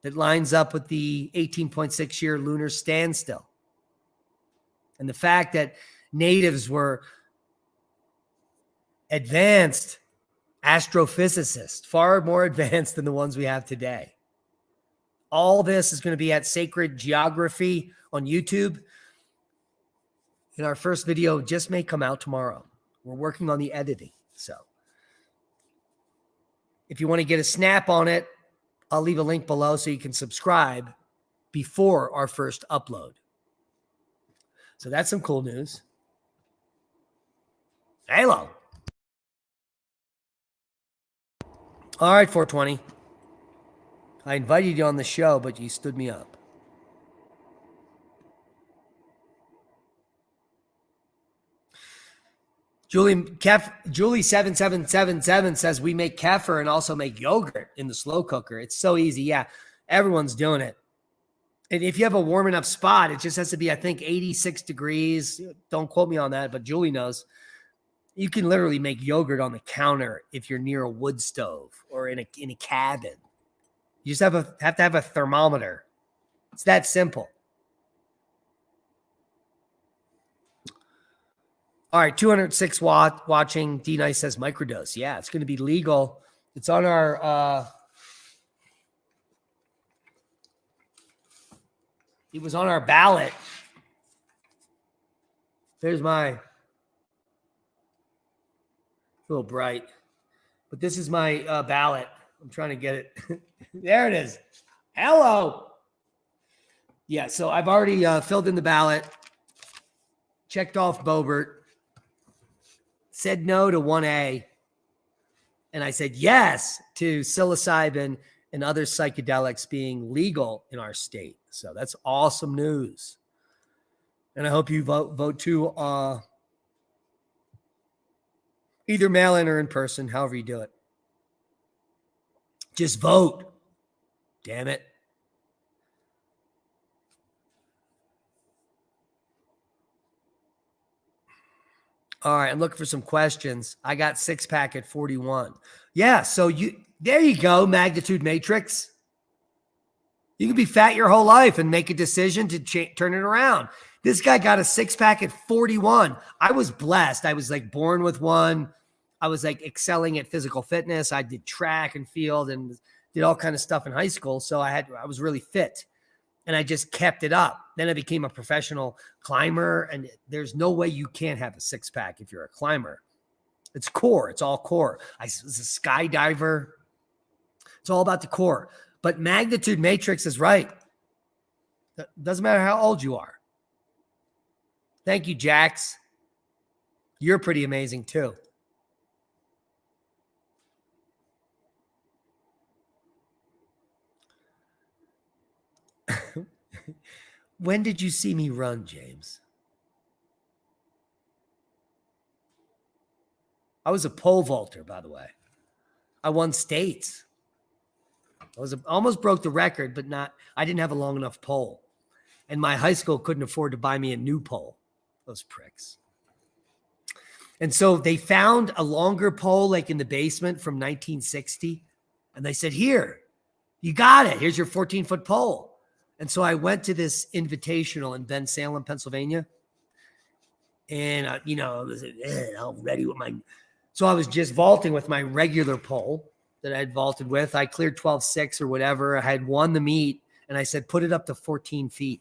that lines up with the 18.6-year lunar standstill. And the fact that natives were advanced astrophysicists, far more advanced than the ones we have today. All this is going to be at Sacred Geography on YouTube. And our first video just may come out tomorrow. We're working on the editing. So if you want to get a snap on it, I'll leave a link below so you can subscribe before our first upload. So that's some cool news. Hello. All right, 420. I invited you on the show, but you stood me up. Julie7777 says we make kefir and also make yogurt in the slow cooker. It's so easy. Yeah, everyone's doing it. And if you have a warm enough spot, it just has to be, I think, 86 degrees. Don't quote me on that, but Julie knows. You can literally make yogurt on the counter if you're near a wood stove or in a cabin. You just have to have a thermometer. It's that simple. All right, 206 watching. D Nice says microdose. Yeah, it's going to be legal. It's on our. It was on our ballot. There's my. A little bright, but this is my ballot. I'm trying to get it. There it is. Hello. Yeah, so I've already filled in the ballot, checked off Bobert, said no to 1A, and I said yes to psilocybin and other psychedelics being legal in our state. So that's awesome news. And I hope you vote too, either mail-in or in person, however you do it. Just vote. Damn it. All right, I'm looking for some questions. I got 6-pack at 41. Yeah, so there you go, magnitude matrix. You can be fat your whole life and make a decision to turn it around. This guy got a 6-pack at 41. I was blessed. I was like born with one. I was like excelling at physical fitness. I did track and field and did all kind of stuff in high school. So I was really fit and I just kept it up. Then I became a professional climber, and there's no way you can't have a 6-pack if you're a climber. It's core. It's all core. I was a skydiver. It's all about the core. But magnitude matrix is right. Doesn't matter how old you are. Thank you, Jax. You're pretty amazing too. When did you see me run, James? I was a pole vaulter, by the way. I won states. Almost broke the record, but I didn't have a long enough pole. And my high school couldn't afford to buy me a new pole. Those pricks. And so they found a longer pole like in the basement from 1960. And they said, here, you got it. Here's your 14-foot pole. And so I went to this invitational in Ben Salem, Pennsylvania. And, I was all ready with so I was just vaulting with my regular pole that I had vaulted with. I cleared 12.6 or whatever. I had won the meet. And I said, put it up to 14 feet.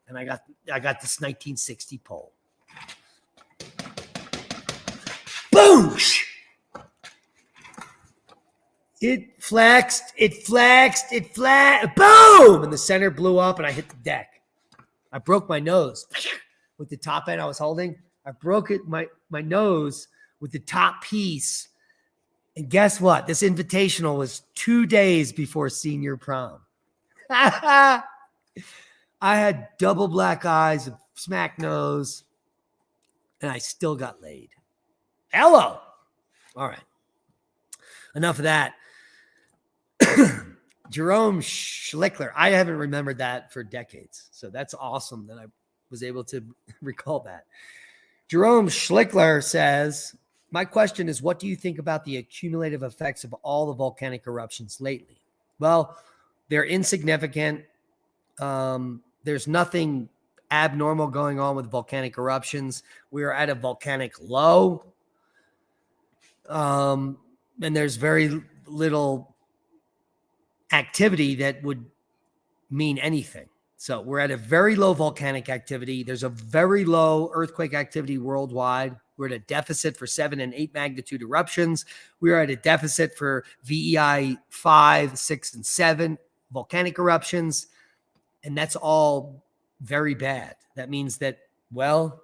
And I got this 1960 pole. Boom! It flexed, boom! And the center blew up and I hit the deck. I broke my nose with the top end I was holding. I broke it, my nose with the top piece. And guess what? This invitational was 2 days before senior prom. I had double black eyes, a smack nose, and I still got laid. Hello. All right. Enough of that. Jerome Schlickler. I haven't remembered that for decades. So that's awesome that I was able to recall that. Jerome Schlickler says, my question is, what do you think about the accumulative effects of all the volcanic eruptions lately? Well, they're insignificant. There's nothing abnormal going on with volcanic eruptions. We are at a volcanic low. And there's very little activity that would mean anything. So we're at a very low volcanic activity. There's a very low earthquake activity worldwide. We're at a deficit for 7 and 8 magnitude eruptions. We are at a deficit for VEI 5, 6, and 7 volcanic eruptions. And that's all very bad. That means that, well,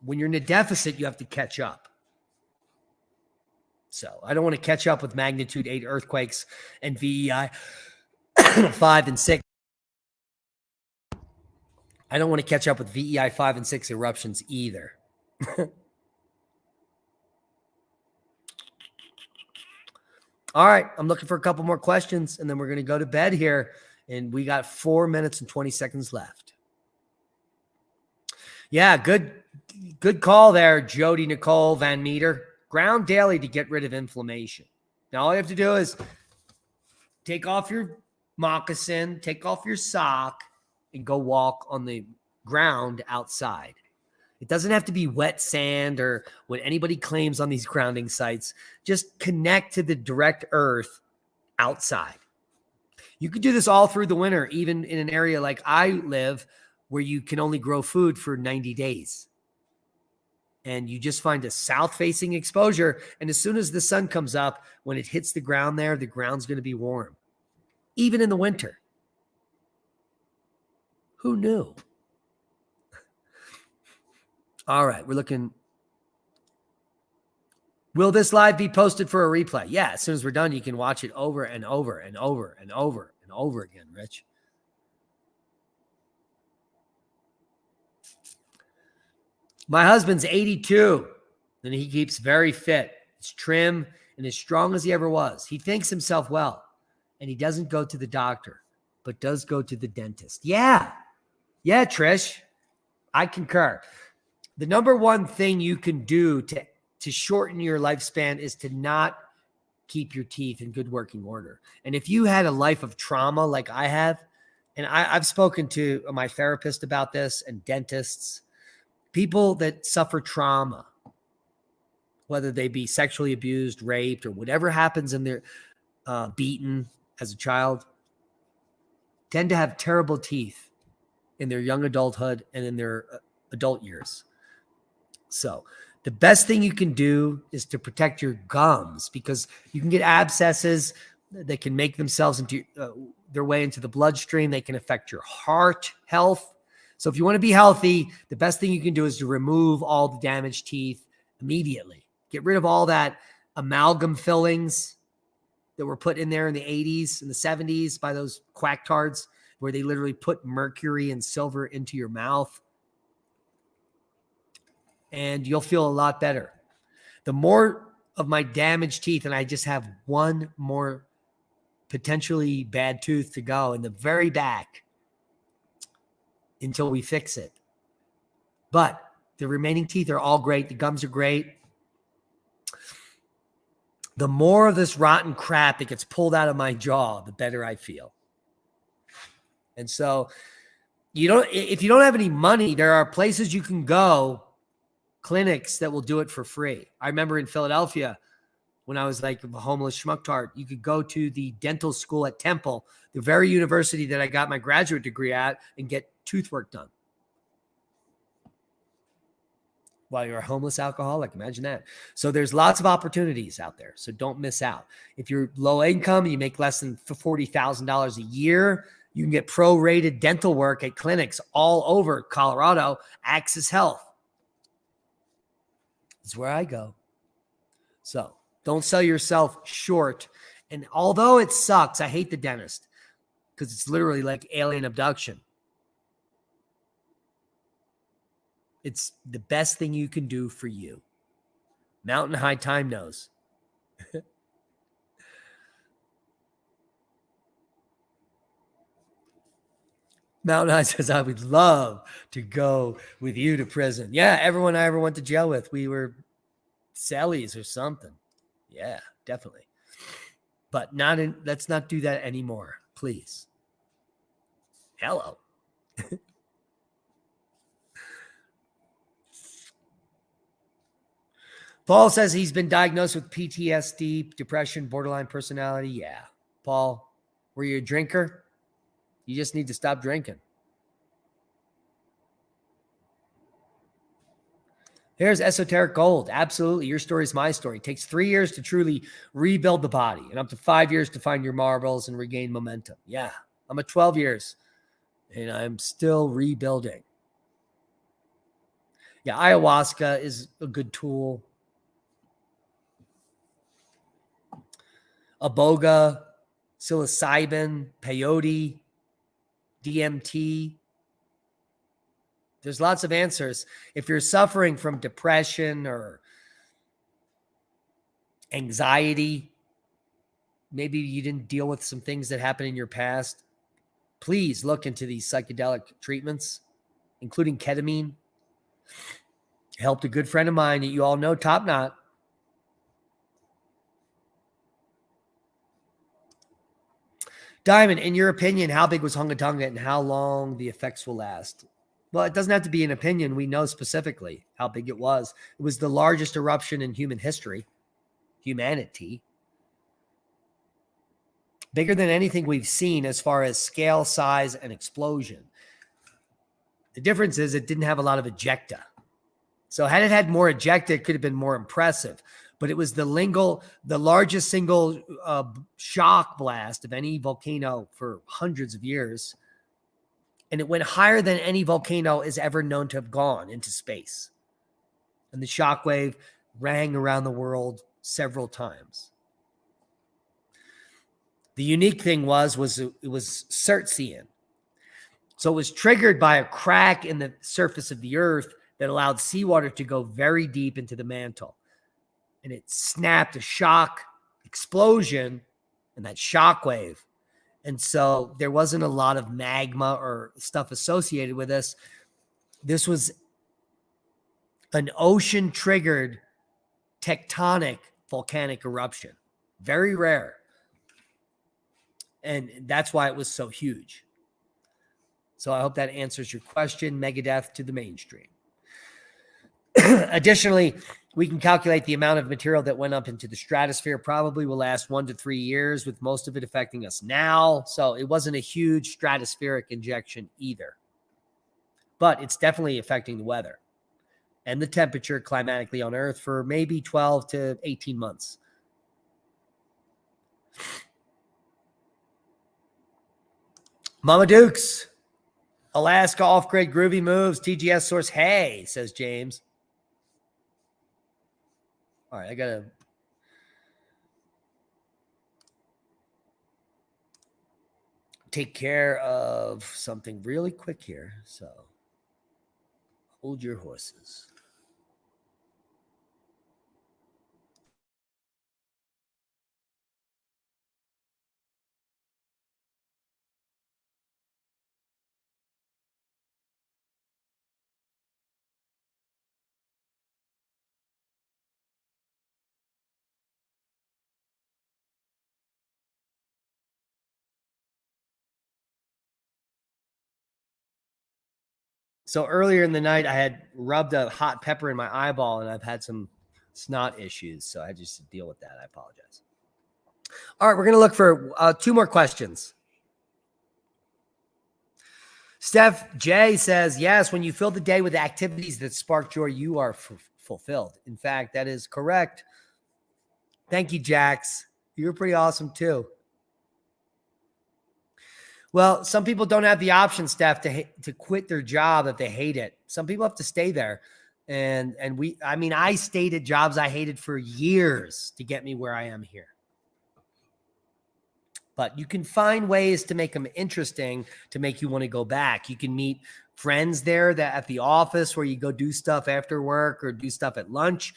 when you're in a deficit, you have to catch up. So I don't want to catch up with magnitude 8 earthquakes and VEI 5 and 6. I don't want to catch up with VEI 5 and 6 eruptions either. All right. I'm looking for a couple more questions, and then we're going to go to bed here. And we got 4 minutes and 20 seconds left. Yeah, good call there, Jody Nicole Van Meter. Ground daily to get rid of inflammation. Now, all you have to do is take off your moccasin, take off your sock, and go walk on the ground outside. It doesn't have to be wet sand or what anybody claims on these grounding sites. Just connect to the direct earth outside. You could do this all through the winter, even in an area like I live where you can only grow food for 90 days. And you just find a south-facing exposure. And as soon as the sun comes up, when it hits the ground there, the ground's going to be warm, even in the winter. Who knew? All right, we're looking. Will this live be posted for a replay? Yeah, as soon as we're done, you can watch it over and over and over and over and over again, Rich. My husband's 82, and he keeps very fit. He's trim and as strong as he ever was. He thinks himself well, and he doesn't go to the doctor, but does go to the dentist. Yeah, Trish, I concur. The number one thing you can do to shorten your lifespan is to not keep your teeth in good working order. And if you had a life of trauma like I have, and I've spoken to my therapist about this and dentists, people that suffer trauma, whether they be sexually abused, raped, or whatever happens in their beaten as a child, tend to have terrible teeth in their young adulthood and in their adult years. So the best thing you can do is to protect your gums, because you can get abscesses that can make themselves into their way into the bloodstream. They can affect your heart health. So if you want to be healthy, the best thing you can do is to remove all the damaged teeth immediately. Get rid of all that amalgam fillings that were put in there in the 80s and the 70s by those quacktards, where they literally put mercury and silver into your mouth. And you'll feel a lot better. The more of my damaged teeth, and I just have one more potentially bad tooth to go in the very back until we fix it. But the remaining teeth are all great. The gums are great. The more of this rotten crap that gets pulled out of my jaw, the better I feel. And so if you don't have any money, there are places you can go, clinics that will do it for free. I remember in Philadelphia, when I was like a homeless schmucktard, you could go to the dental school at Temple, the very university that I got my graduate degree at, and get tooth work done. while you're a homeless alcoholic. Imagine that. So there's lots of opportunities out there. So don't miss out. If you're low income, you make less than $40,000 a year, you can get prorated dental work at clinics all over Colorado. Access Health is where I go. So don't sell yourself short. And although it sucks, I hate the dentist because it's literally like alien abduction. It's the best thing you can do for you. Mountain High Time knows. Mountain High says, I would love to go with you to prison. Yeah, everyone I ever went to jail with, we were cellies or something. Yeah, definitely. But let's not do that anymore, please. Hello. Paul says he's been diagnosed with PTSD, depression, borderline personality. Yeah. Paul, were you a drinker? You just need to stop drinking. Here's esoteric gold. Absolutely. Your story is my story. It takes 3 years to truly rebuild the body and up to 5 years to find your marbles and regain momentum. Yeah. I'm at 12 years and I'm still rebuilding. Yeah. Ayahuasca is a good tool. Iboga, psilocybin, peyote, DMT. There's lots of answers. If you're suffering from depression or anxiety, maybe you didn't deal with some things that happened in your past, please look into these psychedelic treatments, including ketamine. Helped a good friend of mine that you all know, Top Knot. Diamond, in your opinion, how big was Hunga Tonga and how long the effects will last? Well, it doesn't have to be an opinion. We know specifically how big it was. It was the largest eruption in human history, humanity. Bigger than anything we've seen as far as scale, size, and explosion. The difference is it didn't have a lot of ejecta. So had it had more ejecta, it could have been more impressive. But it was the largest single shock blast of any volcano for hundreds of years. And it went higher than any volcano is ever known to have gone into space. And the shock wave rang around the world several times. The unique thing was it was Surtsian. So it was triggered by a crack in the surface of the earth that allowed seawater to go very deep into the mantle. And it snapped a shock explosion and that shock wave. And so there wasn't a lot of magma or stuff associated with this. This was an ocean-triggered tectonic volcanic eruption. Very rare. And that's why it was so huge. So I hope that answers your question. Megadeth to the mainstream. Additionally, we can calculate the amount of material that went up into the stratosphere. Probably will last 1 to 3 years, with most of it affecting us now. So it wasn't a huge stratospheric injection either. But it's definitely affecting the weather and the temperature climatically on Earth for maybe 12 to 18 months. Mama Dukes, Alaska off-grid groovy moves, TGS source. Hey, says James. All right, I got to take care of something really quick here. So hold your horses. So earlier in the night, I had rubbed a hot pepper in my eyeball and I've had some snot issues. So I just deal with that. I apologize. All right, we're going to look for 2 more questions. Steph J says, yes, when you fill the day with activities that spark joy, you are fulfilled. In fact, that is correct. Thank you, Jax. You're pretty awesome too. Well, some people don't have the option, Steph, to quit their job if they hate it. Some people have to stay there. And I stayed at jobs I hated for years to get me where I am here. But you can find ways to make them interesting to make you want to go back. You can meet friends there that at the office where you go do stuff after work or do stuff at lunch,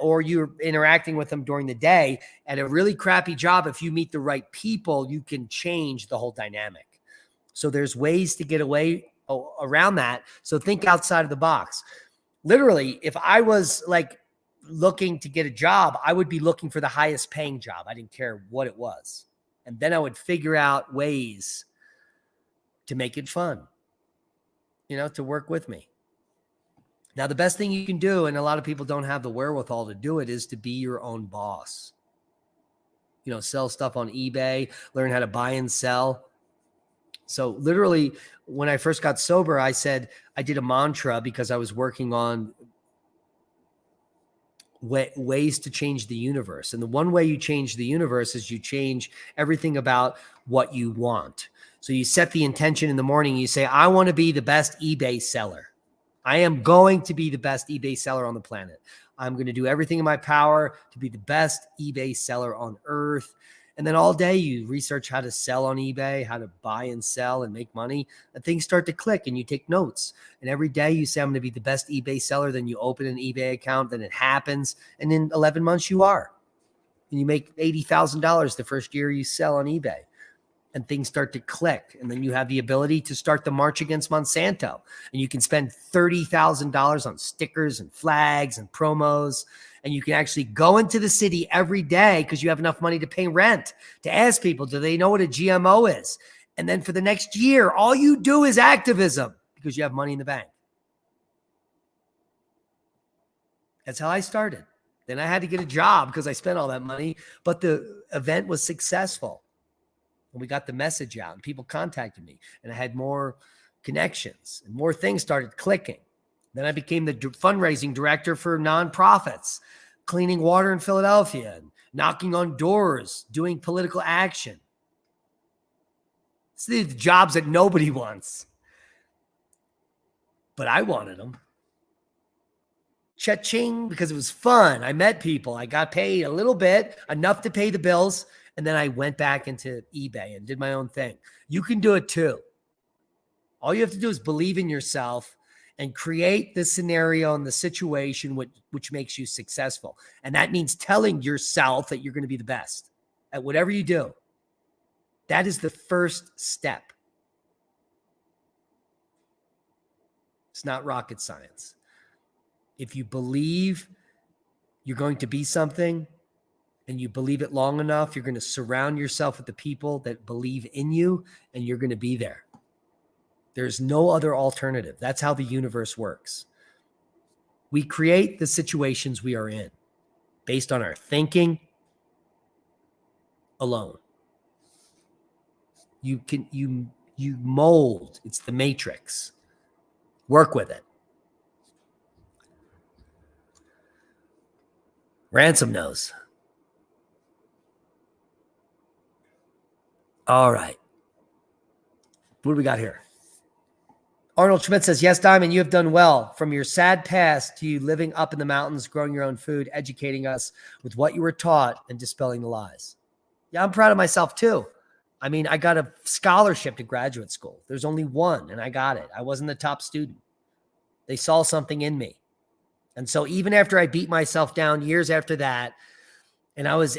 or you're interacting with them during the day. At a really crappy job, if you meet the right people, you can change the whole dynamic. So there's ways to get away around that. So think outside of the box. Literally, if I was like looking to get a job, I would be looking for the highest paying job. I didn't care what it was. And then I would figure out ways to make it fun, to work with me. Now, the best thing you can do, and a lot of people don't have the wherewithal to do it, is to be your own boss. Sell stuff on eBay, learn how to buy and sell. So literally, when I first got sober, I said I did a mantra because I was working on ways to change the universe. And the one way you change the universe is you change everything about what you want. So you set the intention in the morning. You say, I want to be the best eBay seller. I am going to be the best eBay seller on the planet. I'm going to do everything in my power to be the best eBay seller on earth. And then all day you research how to sell on eBay, how to buy and sell and make money, and things start to click and you take notes. And every day you say, I'm going to be the best eBay seller. Then you open an eBay account, then it happens. And in 11 months you are. And you make $80,000 the first year you sell on eBay. And things start to click. And then you have the ability to start the march against Monsanto. And you can spend $30,000 on stickers and flags and promos. And you can actually go into the city every day because you have enough money to pay rent, to ask people, do they know what a GMO is? And then for the next year, all you do is activism because you have money in the bank. That's how I started. Then I had to get a job because I spent all that money, but the event was successful. And we got the message out and people contacted me and I had more connections and more things started clicking. Then I became the fundraising director for nonprofits, cleaning water in Philadelphia, and knocking on doors, doing political action. It's the jobs that nobody wants. But I wanted them. Cha-ching, because it was fun. I met people. I got paid a little bit, enough to pay the bills. And then I went back into eBay and did my own thing. You can do it too. All you have to do is believe in yourself and create the scenario and the situation which makes you successful. And that means telling yourself that you're going to be the best at whatever you do. That is the first step. It's not rocket science. If you believe you're going to be something and you believe it long enough, you're going to surround yourself with the people that believe in you and you're going to be there. There's no other alternative. That's how the universe works. We create the situations we are in based on our thinking alone. You mold. It's the matrix. Work with it. Ransom knows. All right. What do we got here? Arnold Schmidt says, yes, Diamond, you have done well. From your sad past to you living up in the mountains, growing your own food, educating us with what you were taught and dispelling the lies. Yeah, I'm proud of myself too. I mean, I got a scholarship to graduate school. There's only one and I got it. I wasn't the top student. They saw something in me. And so even after I beat myself down years after that, and I was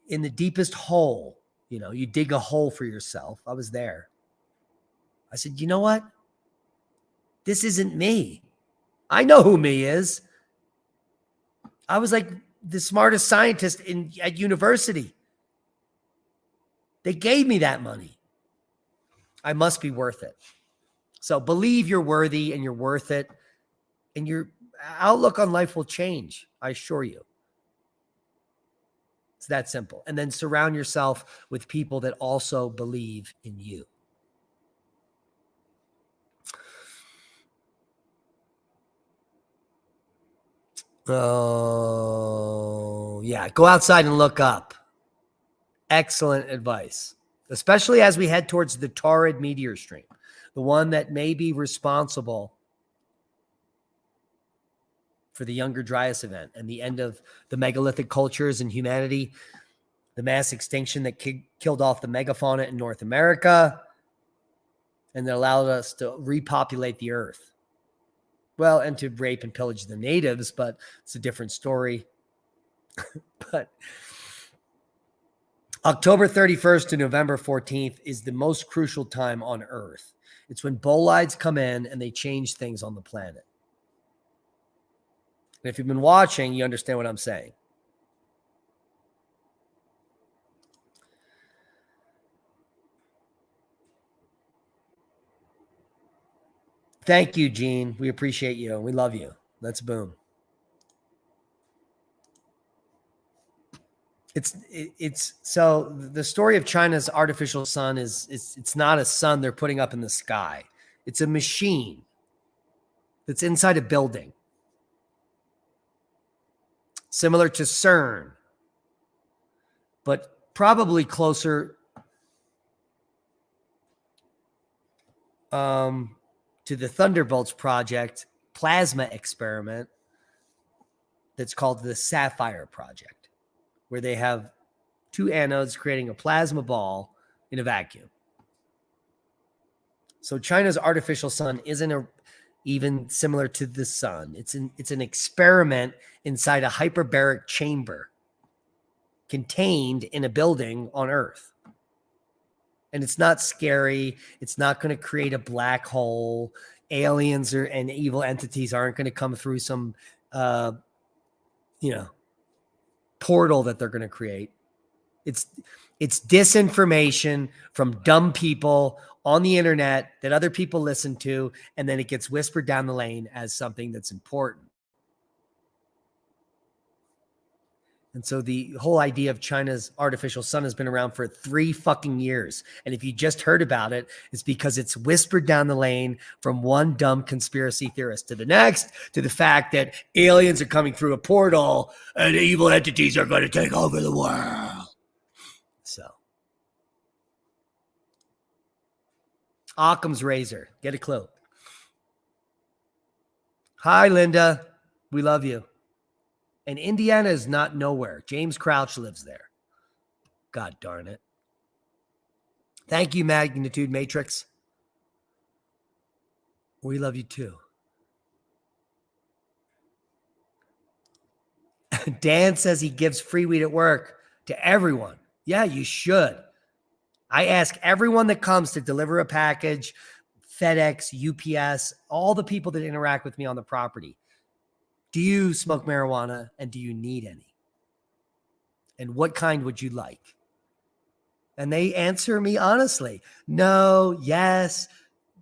in the deepest hole, you dig a hole for yourself. I was there. I said, you know what? This isn't me. I know who me is. I was like the smartest scientist at university. They gave me that money. I must be worth it. So believe you're worthy and you're worth it. And your outlook on life will change. I assure you. It's that simple. And then surround yourself with people that also believe in you. Oh, yeah. Go outside and look up. Excellent advice, especially as we head towards the Taurid meteor stream, the one that may be responsible for the Younger Dryas event and the end of the megalithic cultures in humanity, the mass extinction that killed off the megafauna in North America, and that allowed us to repopulate the earth. Well, and to rape and pillage the natives, but it's a different story. But October 31st to November 14th is the most crucial time on Earth. It's when bolides come in and they change things on the planet. And if you've been watching, you understand what I'm saying. Thank you, Gene. We appreciate you. We love you. Let's boom. It's so the story of China's artificial sun is it's not a sun they're putting up in the sky. It's a machine that's inside a building, similar to CERN, but probably closer to the Thunderbolts project plasma experiment that's called the Sapphire Project, where they have two anodes creating a plasma ball in a vacuum. So China's artificial sun isn't even similar to the sun. It's an experiment inside a hyperbaric chamber contained in a building on Earth. And it's not scary. It's not going to create a black hole. Aliens and evil entities aren't going to come through some, portal that they're going to create. It's disinformation from dumb people on the internet that other people listen to, and then it gets whispered down the lane as something that's important. And so the whole idea of China's artificial sun has been around for 3 fucking years. And if you just heard about it, it's because it's whispered down the lane from one dumb conspiracy theorist to the next, to the fact that aliens are coming through a portal and evil entities are going to take over the world. So, Occam's razor. Get a clue. Hi, Linda. We love you. And Indiana is not nowhere. James Crouch lives there. God darn it. Thank you, Magnitude Matrix. We love you too. Dan says he gives free weed at work to everyone. Yeah, you should. I ask everyone that comes to deliver a package, FedEx, UPS, all the people that interact with me on the property. Do you smoke marijuana and do you need any? And what kind would you like? And they answer me honestly. No, yes,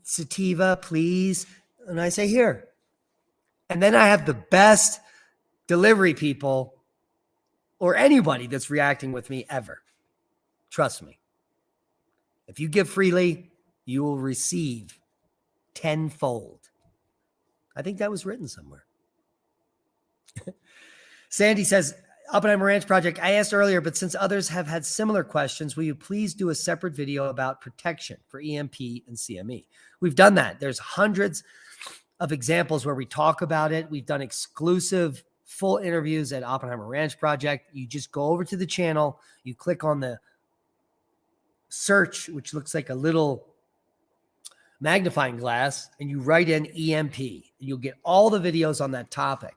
sativa, please. And I say, here. And then I have the best delivery people or anybody that's reacting with me ever. Trust me. If you give freely, you will receive tenfold. I think that was written somewhere. Sandy says, Oppenheimer Ranch Project, I asked earlier, but since others have had similar questions, will you please do a separate video about protection for EMP and CME? We've done that. There's hundreds of examples where we talk about it. We've done exclusive full interviews at Oppenheimer Ranch Project. You just go over to the channel, you click on the search, which looks like a little magnifying glass, and you write in EMP. You'll get all the videos on that topic.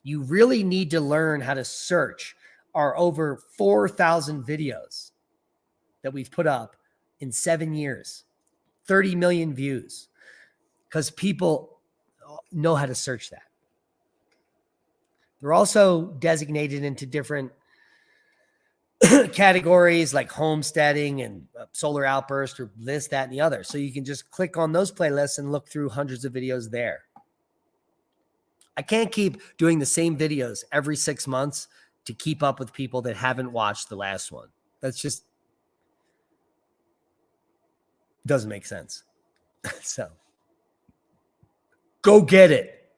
You really need to learn how to search our over 4,000 videos that we've put up in 7 years, 30 million views, because people know how to search that. They're also designated into different categories like homesteading and solar outburst or this, that, and the other. So you can just click on those playlists and look through hundreds of videos there. I can't keep doing the same videos every 6 months to keep up with people that haven't watched the last one. That's just doesn't make sense. So go get it.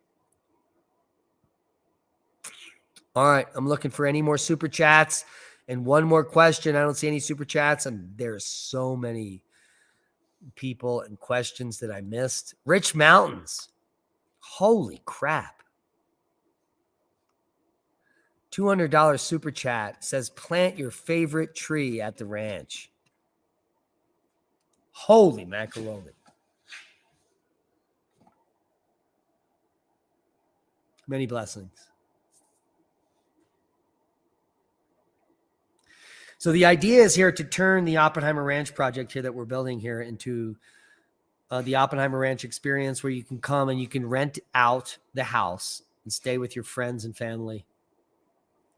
All right. I'm looking for any more super chats. And one more question. I don't see any super chats. And there's so many people and questions that I missed. Rich Mountains. Holy crap. $200 super chat says plant your favorite tree at the ranch. Holy macaroni. Many blessings. So the idea is here to turn the Oppenheimer Ranch project here that we're building here into the Oppenheimer Ranch experience, where you can come and you can rent out the house and stay with your friends and family.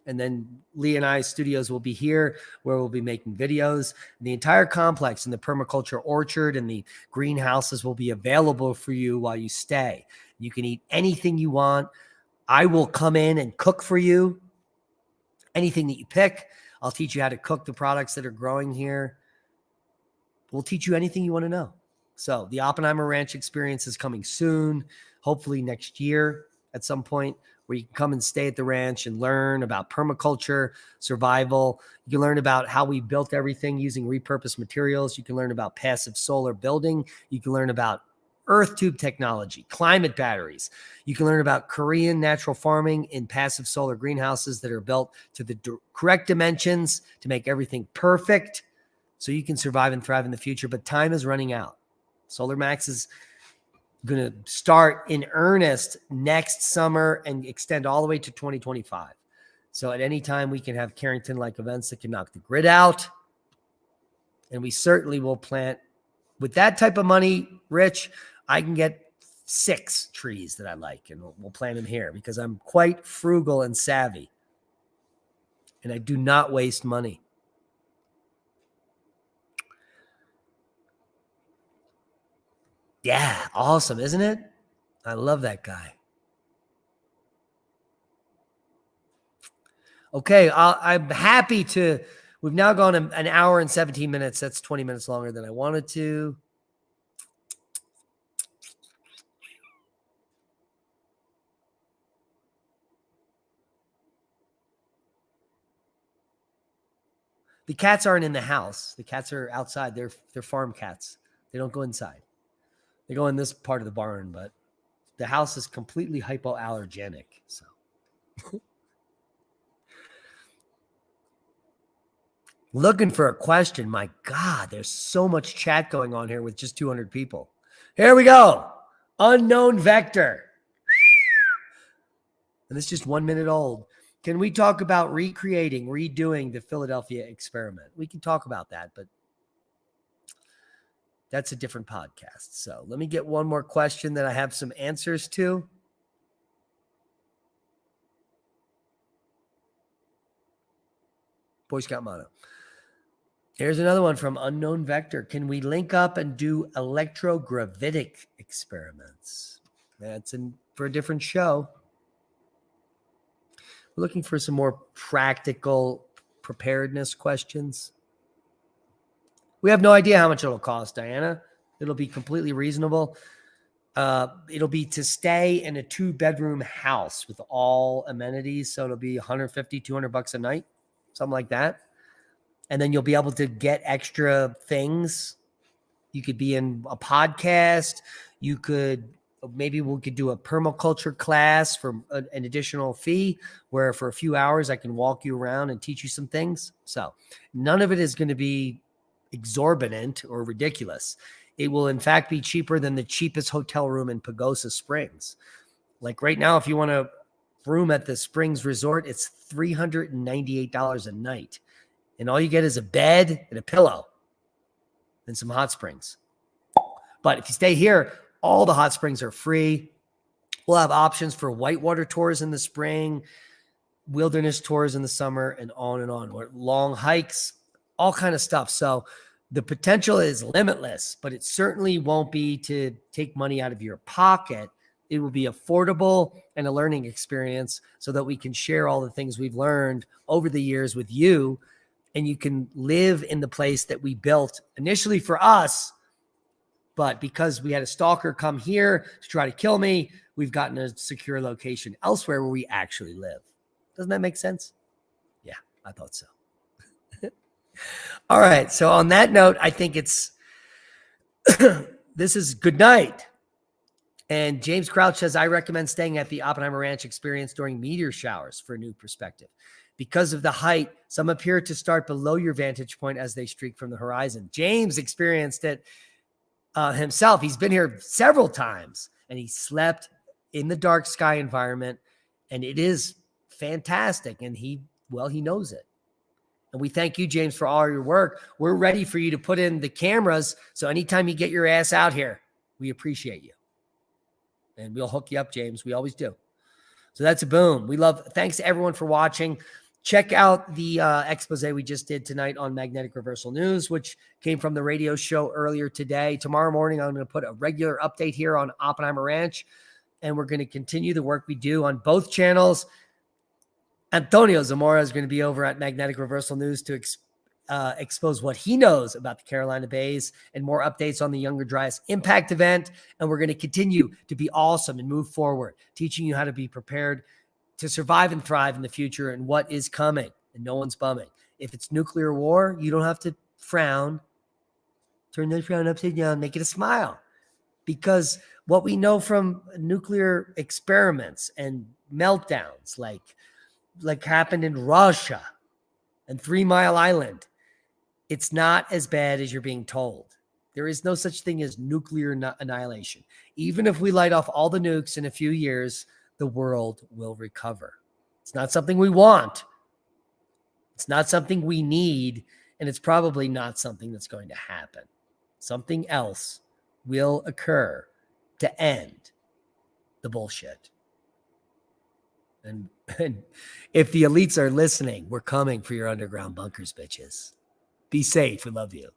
And then Lee and I's studios will be here, where we'll be making videos. And the entire complex and the permaculture orchard and the greenhouses will be available for you while you stay. You can eat anything you want. I will come in and cook for you. Anything that you pick, I'll teach you how to cook the products that are growing here. We'll teach you anything you want to know. So the Oppenheimer Ranch experience is coming soon, hopefully next year at some point, where you can come and stay at the ranch and learn about permaculture, survival. You can learn about how we built everything using repurposed materials. You can learn about passive solar building. You can learn about earth tube technology, climate batteries. You can learn about Korean natural farming in passive solar greenhouses that are built to the correct dimensions to make everything perfect so you can survive and thrive in the future. But time is running out. Solar Max is going to start in earnest next summer and extend all the way to 2025. So at any time we can have Carrington-like events that can knock the grid out. And we certainly will plant with that type of money, Rich. I can get 6 trees that I like, and we'll plant them here because I'm quite frugal and savvy. And I do not waste money. Yeah, awesome, isn't it? I love that guy. Okay, I'm happy to. We've now gone an hour and 17 minutes. That's 20 minutes longer than I wanted to. The cats aren't in the house. The cats are outside. They're farm cats. They don't go inside. They go in this part of the barn, but the house is completely hypoallergenic. So looking for a question. My God, there's so much chat going on here with just 200 people. Here we go. Unknown vector. And it's just 1 minute old. Can we talk about redoing the Philadelphia experiment? We can talk about that, but that's a different podcast. So let me get one more question that I have some answers to. Boy Scout motto. Here's another one from Unknown Vector. Can we link up and do electrogravitic experiments? That's for a different show. We're looking for some more practical preparedness questions. We have no idea how much it'll cost, Diana. It'll be completely reasonable. It'll be to stay in a 2-bedroom house with all amenities. So it'll be $150, $200 a night, something like that. And then you'll be able to get extra things. You could be in a podcast. Maybe we could do a permaculture class for an additional fee, where for a few hours I can walk you around and teach you some things. So none of it is going to be exorbitant or ridiculous. It will in fact be cheaper than the cheapest hotel room in Pagosa Springs. Like right now, if you want a room at the Springs Resort, it's $398 a night. And all you get is a bed and a pillow and some hot springs. But if you stay here, all the hot springs are free. We'll have options for whitewater tours in the spring, wilderness tours in the summer, and on and on. Long hikes, all kind of stuff. So the potential is limitless, but it certainly won't be to take money out of your pocket. It will be affordable and a learning experience so that we can share all the things we've learned over the years with you, and you can live in the place that we built initially for us. But because we had a stalker come here to try to kill me, we've gotten a secure location elsewhere where we actually live. Doesn't that make sense? Yeah, I thought so. All right. So on that note, I think it's this is good night. And James Crouch says, I recommend staying at the Oppenheimer Ranch experience during meteor showers for a new perspective. Because of the height, some appear to start below your vantage point as they streak from the horizon. James experienced it himself. He's been here several times, and he slept in the dark sky environment, and it is fantastic. And he knows it. And we thank you, James, for all your work. We're ready for you to put in the cameras. So anytime you get your ass out here, we appreciate you. And we'll hook you up, James. We always do. So that's a boom. Thanks to everyone for watching. Check out the expose we just did tonight on magnetic reversal news, which came from the radio show earlier today. Tomorrow morning, I'm going to put a regular update here on Oppenheimer Ranch, and we're going to continue the work we do on both channels. Antonio Zamora is going to be over at Magnetic Reversal News to expose what he knows about the Carolina Bays and more updates on the Younger Dryas Impact event. And we're going to continue to be awesome and move forward, teaching you how to be prepared to survive and thrive in the future and what is coming. And no one's bumming. If it's nuclear war, you don't have to frown. Turn that frown upside down, make it a smile. Because what we know from nuclear experiments and meltdowns like happened in Russia and 3 Mile Island, it's not as bad as you're being told. There is no such thing as nuclear annihilation. Even if we light off all the nukes in a few years, the world will recover. It's not something we want. It's not something we need. And it's probably not something that's going to happen. Something else will occur to end the bullshit. And if the elites are listening, we're coming for your underground bunkers, bitches. Be safe. We love you.